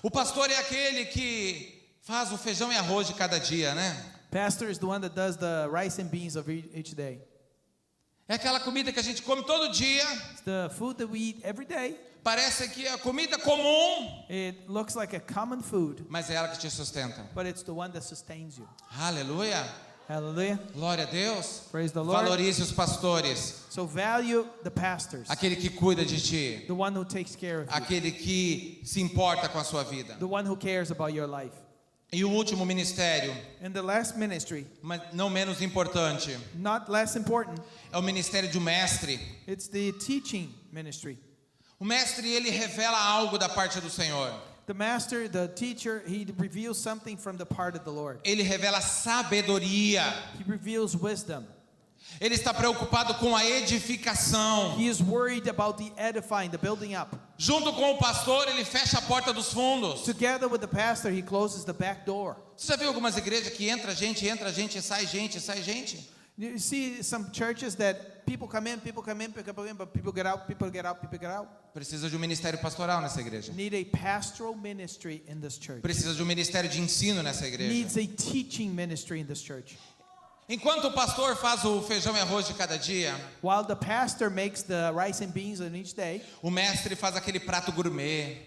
O pastor é aquele que faz o feijão e arroz de cada dia, né? Pastor is the one that does the rice and beans of each day. É aquela comida que a gente come todo dia. It's the food that we eat every day. Parece que é comida comum, It looks like a common food, mas é ela que te sustenta. but it's the one that sustains you. Aleluia. Hallelujah. Glória a Deus. Praise the Lord. Valorize os pastores. So value the pastors, Aquele que cuida de ti. the one who takes care of you, Aquele que se importa com a sua vida. the one who cares about your life. E o último ministério, And the last ministry, mas não menos importante, not less important, é o ministério de um mestre. it's the teaching ministry. O mestre, ele revela algo da parte do Senhor. The master, the teacher, he reveals something from the part of the Lord. Ele revela sabedoria. He reveals wisdom. Ele está preocupado com a edificação. He is worried about the edifying, the building up. Junto com o pastor, ele fecha a porta dos fundos. Together with the pastor, he closes the back door. Você já viu algumas igrejas que entra gente, sai gente, sai gente? You see some churches that people come in, but people get out, people get out, people get out. Precisa de um ministério pastoral nessa igreja. Need a pastoral ministry in this church. Precisa de um ministério de ensino nessa igreja. Needs a teaching ministry in this church. Enquanto o pastor faz o feijão e arroz de cada dia, While the pastor makes the rice and beans on each day, o mestre faz aquele prato gourmet.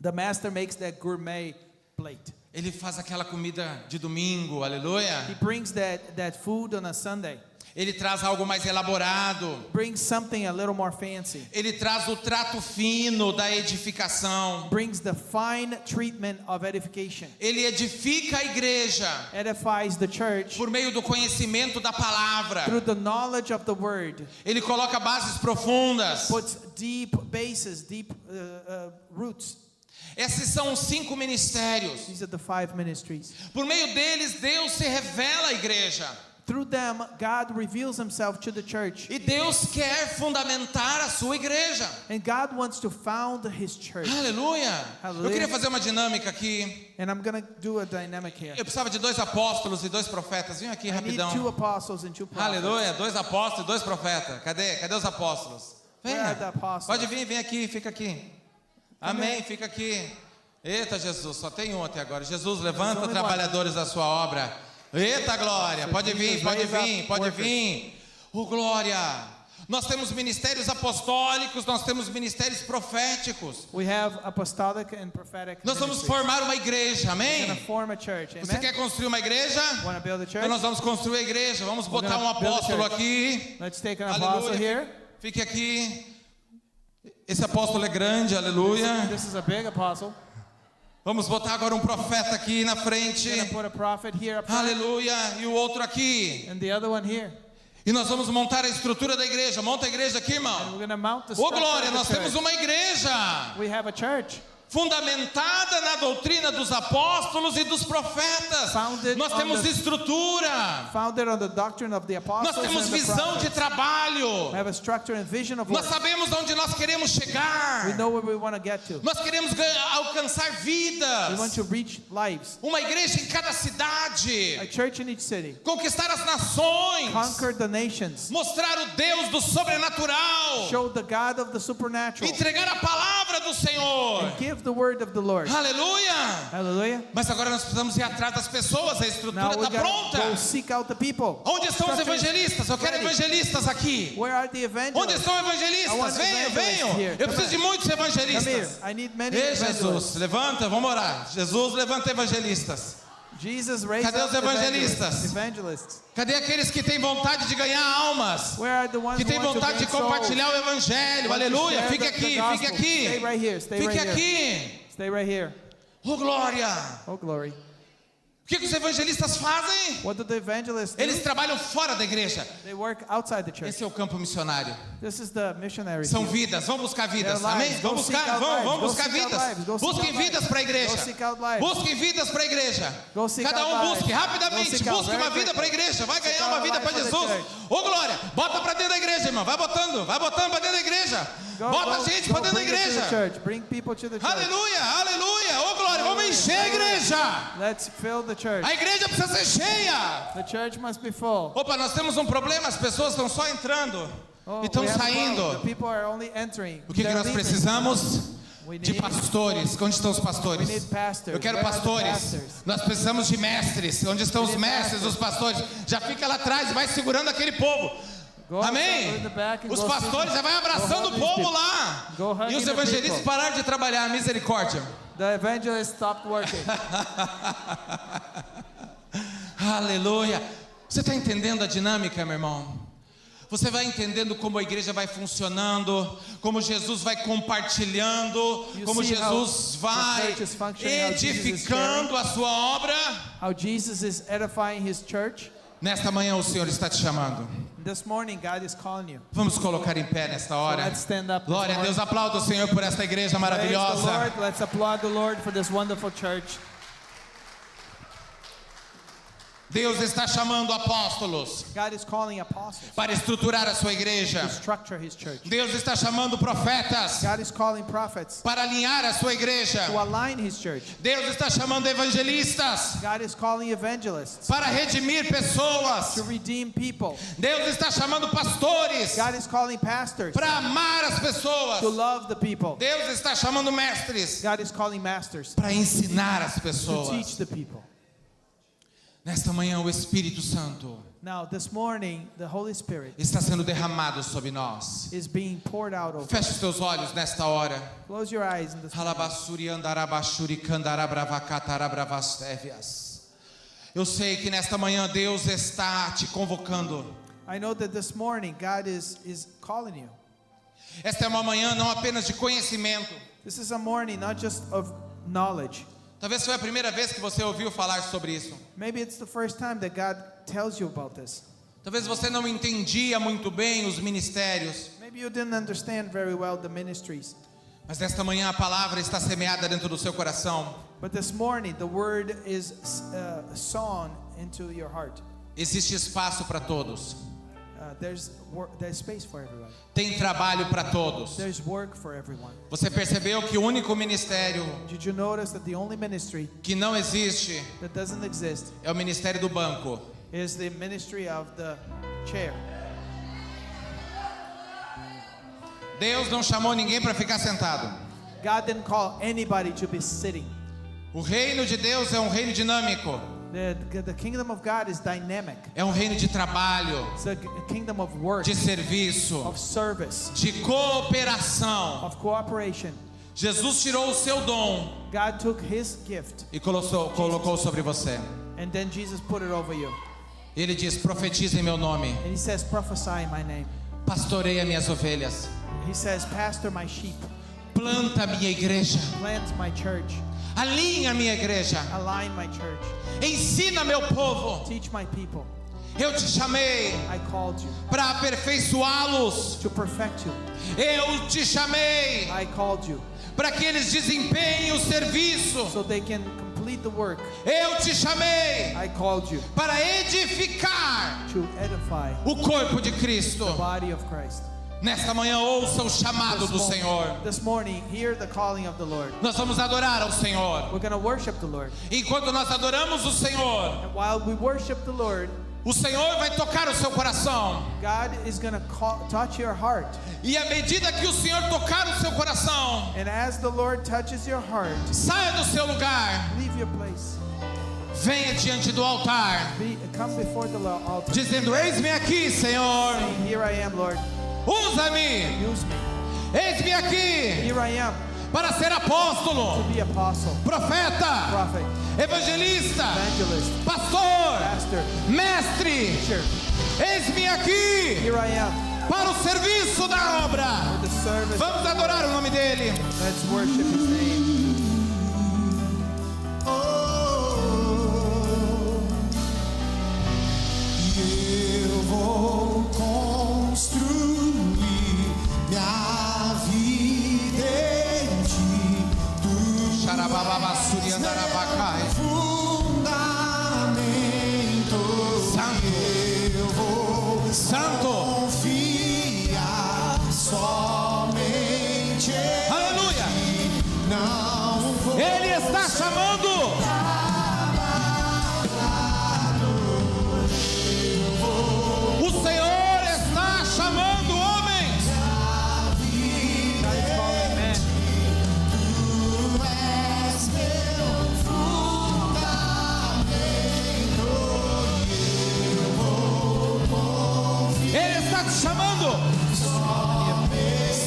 the master makes that gourmet plate. Ele faz aquela comida de domingo, aleluia. He brings that food on a Sunday. Ele traz algo mais elaborado. Brings something a little more fancy. Ele traz o trato fino da edificação. Brings the fine treatment of edification. Ele edifica a igreja Edifies the church por meio do conhecimento da palavra. through the knowledge of the word. Ele coloca bases profundas. Puts deep bases, deep roots. Esses são os 5 ministérios. These are the 5 ministries. Por meio deles, Deus se revela à igreja. through them, God reveals himself to the church. E Deus quer fundamentar a sua igreja. And God wants to found his church. Aleluia. Aleluia. Eu queria fazer uma dinâmica aqui. And I'm going to do a dynamic here. Eu precisava de 2 apóstolos e 2 profetas. Vem aqui I need rapidão. 2 apostles and 2 prophets. Aleluia. 2 apóstolos e 2 profetas. Cadê os apóstolos? Where are Venha. the apostles? Pode vir, vem aqui, fica aqui. Amém, fica aqui. Eita, Jesus, só tem um até agora. Jesus, levanta only trabalhadores da sua obra. Eita, glória. Pode vir, pode vir, pode vir. Oh, glória. Nós temos ministérios apostólicos, nós temos ministérios proféticos. We have apostolic and prophetic Nós vamos ministries. formar uma igreja, We're going amém? to form a church. Você Amen? quer construir uma igreja? Want to build a Então church? nós vamos construir a igreja. Vamos botar um gonna build a apóstolo church. aqui. Let's take an apostle here. Aleluia. Fique aqui. Esse apóstolo é grande, aleluia. This is a big apostle. Vamos botar agora um profeta aqui na frente. We're going to put a prophet here up front, Aleluia. E o outro aqui. and the other one here. E nós vamos montar a estrutura da igreja. Monta a igreja aqui, And irmão. we're going to mount the Ô structure glória, of the nós temos church. uma igreja We have a church. fundamentada na doutrina dos apóstolos e dos profetas. Founded Nós on temos the- estrutura. Founded on the doctrine of the apostles Nós temos and the visão de prophets. trabalho. We have a structure and vision of Nós work. sabemos onde nós queremos We chegar. know where we want to get to. Nós queremos alcançar We want vidas. to reach lives. Uma igreja em cada cidade. A church in each city. Conquistar as nações. Conquer the nations. Mostrar o Deus do sobrenatural. Show the God of the supernatural. Entregar a palavra do Senhor. And give the word of the Lord. Aleluia. Hallelujah. Mas agora nós precisamos ir atrás das pessoas. A estrutura Now we está gotta go pronta. seek out the people. Onde estão os Structure is evangelistas? Eu quero ready. evangelistas aqui. Where are the Onde evangelists? estão I want evangelistas? Venham, evangelists venham. here. Eu preciso de muitos Come here. evangelistas. I need many Ei, Jesus, evangelists. levanta, vamos orar. Jesus, levanta evangelistas. Jesus raised Cadê up os evangelistas? evangelists. Evangelists. Cadê aqueles que têm vontade de ganhar almas? Where are the ones Que who têm want to vontade de gain souls? compartilhar o evangelho. Want to Aleluia. share Fique the aqui, gospel. fique aqui. Stay right here. Stay Fique right here. aqui. Stay right here. Oh, glória. Oh, glory. O que os evangelistas fazem? What do the evangelists do? Eles trabalham fora da igreja. They work outside the church. Esse é o campo missionário. This is the missionary São field. vidas, vão buscar vidas, Their lives. amém? Go Vamos seek buscar, out vamos lives. Go buscar seek out vidas. lives. Go seek Busquem out vidas para a igreja. Go seek out lives. Busquem vidas para a igreja. Go seek Cada out um lives. busque Go rapidamente, seek out busque uma very vida para a igreja. Vai Seek ganhar out uma a vida life para for the Jesus. church. Ô glória, bota para dentro da igreja, irmão. Vai botando para dentro da igreja. Bota gente para dentro da bring it to the igreja. church. Bring people to the church. Aleluia, aleluia. Ô glória, vamos encher a igreja. Let's fill the church. A igreja precisa ser cheia. The church must be full. Opa, nós temos um problema, as pessoas estão só entrando Oh, e estão we have a problem. saindo. The people are only entering. O que They're nós leaving. precisamos? We De need- pastores. Onde estão os pastores? We need pastors. Eu quero Where are the pastores. pastors? Nós precisamos de mestres. Onde estão os We need mestres, os pastors. pastores? Já fica lá atrás, vai segurando aquele povo. Go Amém? in the back and Os go pastores see- já vai abraçando go o hug these povo people. lá. Go hugging E os the evangelistas people. pararam de trabalhar. Misericórdia. The evangelist stopped working. Aleluia. Você está entendendo a dinâmica, meu irmão? Você vai entendendo como a igreja vai funcionando, como Jesus vai compartilhando, You como see how Jesus the vai church is functioning, how Jesus is edificando a sua obra. How Jesus is edifying his church. Nesta manhã o Senhor está te chamando. This morning, God is calling you. Vamos colocar em pé nesta So hora. let's stand up. this Glória a morning. Deus, aplauda o Senhor por esta igreja Praise the maravilhosa. Lord. Let's applaud the Lord for this wonderful church. Deus está chamando apóstolos God is calling apostles para estruturar a sua to igreja. structure his church. Deus está chamando profetas God is calling prophets para alinhar a sua igreja. to align his church. Deus está chamando evangelistas God is calling evangelists para redimir pessoas. to redeem people. Deus está chamando pastores God is calling pastors para amar as pessoas. to love the people. Deus está chamando mestres God is calling masters para ensinar as to pessoas. teach the people. Nesta manhã o Espírito Santo Now, this morning, the Holy Spirit está sendo derramado sobre nós. is being poured out over. Feche os teus olhos nesta hora. Close your eyes in this moment. Alabasuri andarabashuri candarabravacatarabravastevias. Eu sei que nesta manhã Deus está te convocando. I know that this morning, God is calling you. Esta é uma manhã não apenas de conhecimento. This is a morning not just of knowledge. Talvez foi a primeira vez que você ouviu falar sobre isso. Maybe it's the first time that God tells you about this. Talvez você não entendia muito bem os ministérios. Maybe you didn't understand very well the ministries. Mas nesta manhã a palavra está semeada dentro do seu coração. But this morning, the word is sown into your heart. Existe espaço para todos. There's space for everyone. Tem trabalho para todos. There's work for everyone. Você percebeu que o único ministério Did you notice that the only ministry que não existe that doesn't exist é o ministério do banco? is the ministry of the chair? Deus não chamou ninguém para ficar sentado. God didn't call anybody to be sitting. O reino de Deus é um reino dinâmico. The kingdom of God is dynamic. É um reino de trabalho, It's a kingdom of work, de serviço, of service, de cooperação. of cooperation. Jesus tirou o seu dom God took his gift e colocou sobre você. and then Jesus put it over you. Ele diz: profetize em meu nome, And he says, prophesy in my name. pastoreia minhas ovelhas, He says, pastor my sheep, planta a minha igreja, plant my church, alinha a minha igreja, align my church, ensina meu povo. teach my people. Eu te chamei I called you para aperfeiçoá-los. to perfect you. Eu te chamei I called you para que eles desempenhem o serviço. so they can complete the work. Eu te chamei I called you para edificar to edify o corpo de the Cristo. body of Christ. Nesta manhã ouça o chamado do Senhor. This morning, hear the calling of the Lord. Nós vamos adorar ao Senhor. We're going to worship the Lord. Enquanto nós adoramos o Senhor, And while we worship the Lord, o Senhor vai tocar o seu coração. God is going to touch your heart. E à medida que o Senhor tocar o seu coração, And as the Lord touches your heart, saia do seu lugar, leave your place. venha diante do altar, Come before the altar. dizendo: eis-me aqui, Senhor, Saying, here I am, Lord. usa-me, Use me. eis-me aqui, Here I am para ser apóstolo, to be apostle, profeta, prophet, evangelista, evangelist, pastor, pastor, mestre. teacher. Eis-me aqui Here I am para o serviço da obra. for the service. Vamos adorar o nome dele. Let's worship his name. Eu vou construir minha vida em ti. Tu Xarabababassuri andarabacai. fundamento. Santo, Eu vou santo, confiar somente em aleluia. ti. Não vou Ele está chamando. O Senhor está chamando homens. God is calling men. Tu és meu fundamento. Ele está te chamando.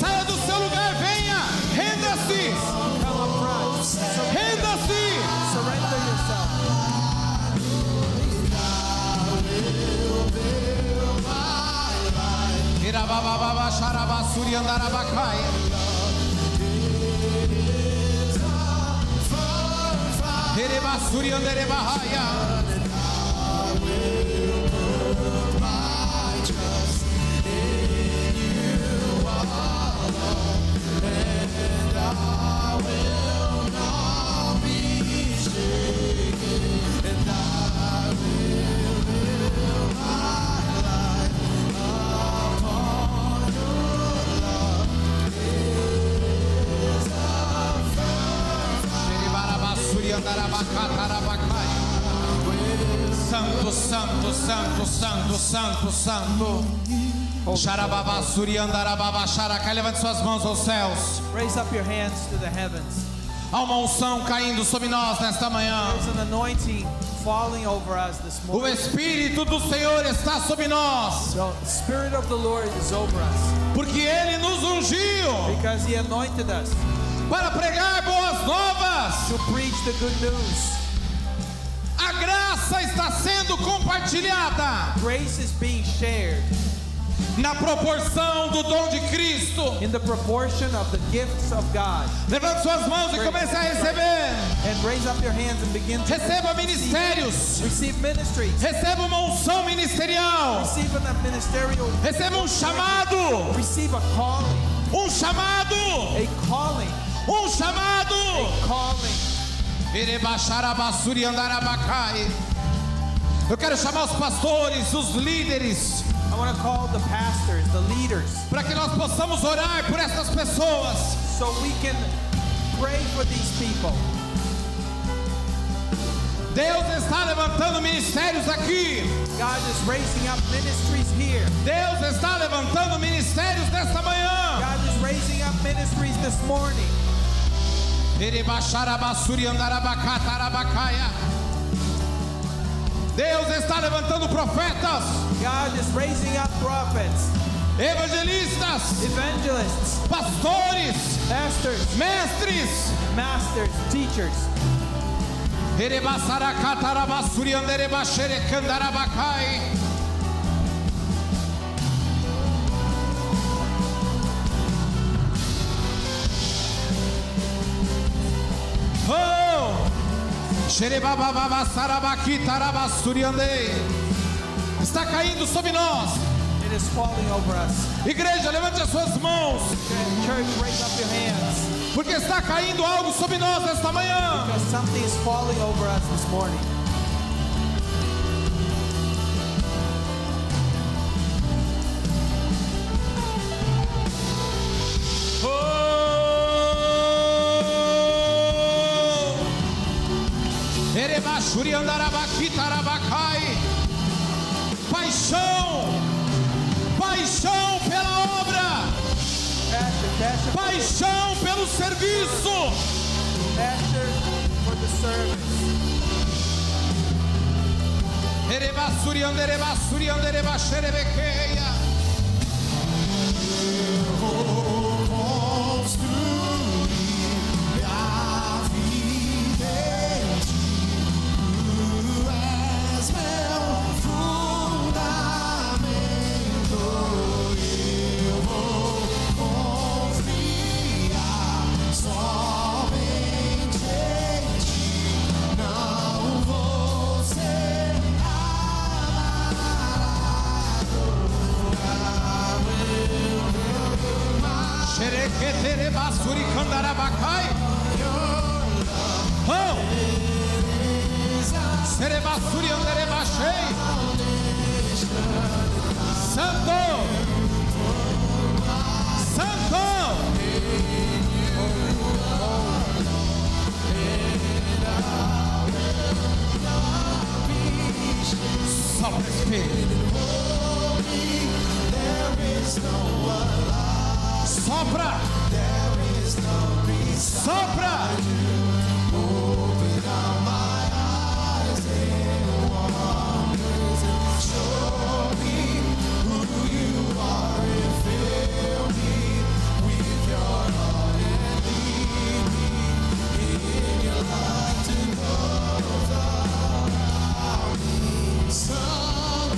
Saia do seu lugar, venha. Renda-se. Come up front. Renda-se. Surrender yourself. Irabababa xarabassuri andarabacai. Erebassuri anderebahaya. Xeribarabassuri andarabacatarabacai. Santo, santo, santo, santo, santo, santo. Xarababassuri andarababaxaracai. Levante suas mãos aos céus. Raise up your hands to the heavens. Há uma unção caindo sobre nós nesta manhã. There's an anointing falling over us this O morning. Espírito do Senhor está sobre nós, The Spirit of the Lord is over us porque Ele nos ungiu because He anointed us para pregar boas novas. to preach the good news. A graça está sendo compartilhada Grace is being shared na proporção do dom de Cristo. in the proportion of the gifts of God. Levante suas mãos e comece a receber. And raise up your hands and begin to Receba ministérios. receive ministries. Receba uma unção ministerial. Receive a ministerial. Receba um chamado. Receive a calling. Um chamado. A calling. Um chamado. Calling. Erebaxarabassuri andarabacai. Eu quero chamar os pastores, os líderes, I want to call the pastors, the leaders, para que nós possamos orar por essas pessoas. so we can pray for these people. Deus está levantando ministérios aqui. God is raising up ministries here. Deus está levantando ministérios nesta manhã. God is raising up ministries this morning. Deus está levantando profetas, God is raising up prophets, evangelistas, evangelists, pastores, pastors, mestres. masters, teachers. Está caindo sobre nós. It is falling over us. Igreja, levante as suas mãos, Church, raise up your hands, porque está caindo algo sobre nós esta manhã. because something is falling over us this morning. Paixão pela obra, Passion paixão pelo serviço. for the service. Construir a vida em ti. Tu és meu fundamento. Eu vou confiar somente em ti. Não vou ser Santo, Santo. Sopra Espírito. Sopra. Sopra. Santo,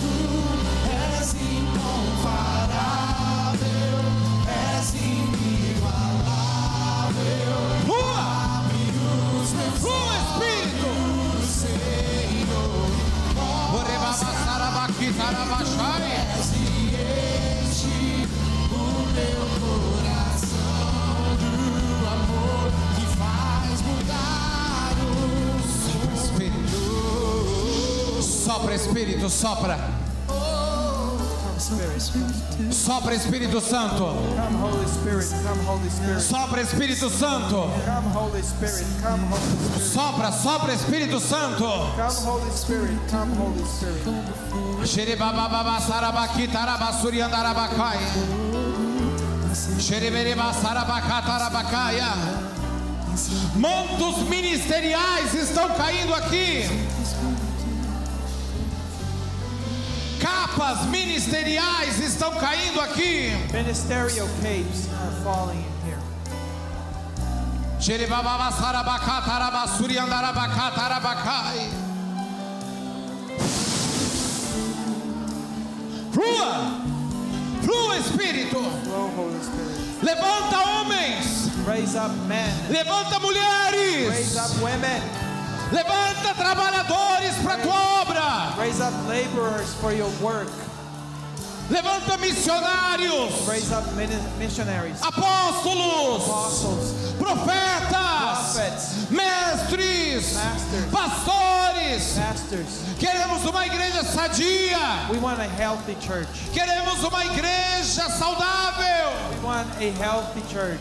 és incomparável, és inigualável. Rua. Os meus Rua, Espírito. Senhor, és e enche o meu coração do amor que faz mudar o Espírito. Sopra, Espírito, sopra. Sopra, Espírito Santo. Come, Holy Spirit. Come, Holy Spirit. Sopra, Espírito Santo. Come, Holy Spirit. Come, Holy Spirit. Sopra, sopra, Espírito Santo. Come, Holy Spirit. Come, Holy Spirit. Xeribababa sarabaki tarabasuri andarabakai. Xeribereba sarabacatarabacaia. Mantos ministeriais estão caindo aqui. Capas ministeriais estão caindo aqui. Ministerial capes are falling in here. Xeribababa sarabacatarabasuri andarabacatarabakai. Flua, Espírito. Flow, Holy Spirit. Levanta homens. Raise up men. Levanta Raise mulheres. up women. Levanta trabalhadores para a tua obra. Raise up laborers for your work. Levanta missionários. Raise up missionaries, Apóstolos. apostles, Profetas. prophets, Mestres. Masters. Pastores. pastores, pastors. queremos uma igreja sadia, We want a healthy church. queremos uma igreja saudável, We want a healthy church.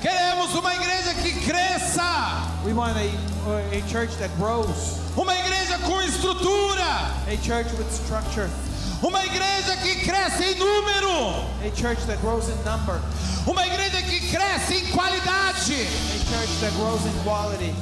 queremos uma igreja que cresça, We want a church that grows. uma igreja com estrutura, A church with structure. uma igreja que cresce em número, A church that grows in number. uma igreja que cresce em qualidade. A church that grows in quality.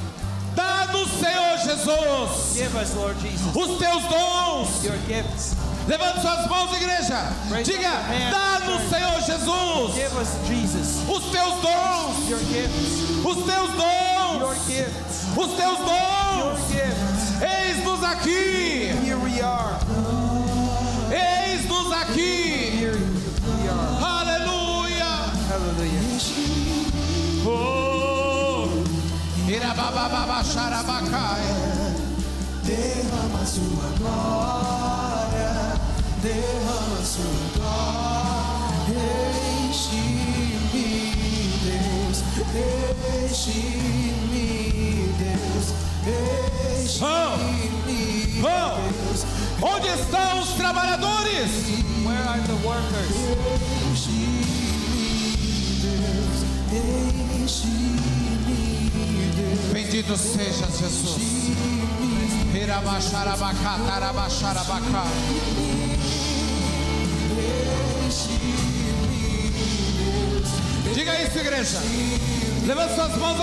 Dá-nos, Senhor Jesus, Give us, Lord Jesus, os teus dons. your gifts. Levante suas mãos, igreja. Raise Diga: up your hands, dá-nos, church. Senhor Jesus, Give us, Jesus, os teus dons, your gifts. os teus Your dons, gifts. os teus Your dons. gifts. Eis-nos aqui, Here we are. eis-nos aqui. Here we are. Aleluia. Hallelujah. Oh, irababababacharabacai. Derrama sua glória, derrama sua glória, enche-me, Deus, enche-me, Deus, enche-me, Deus, Onde estão os trabalhadores? Where are the workers? enche-me, Deus, enche-me, Deus. Bendito seja Jesus. Irabacharabacá. Diga isso, igreja. Levante suas mãos.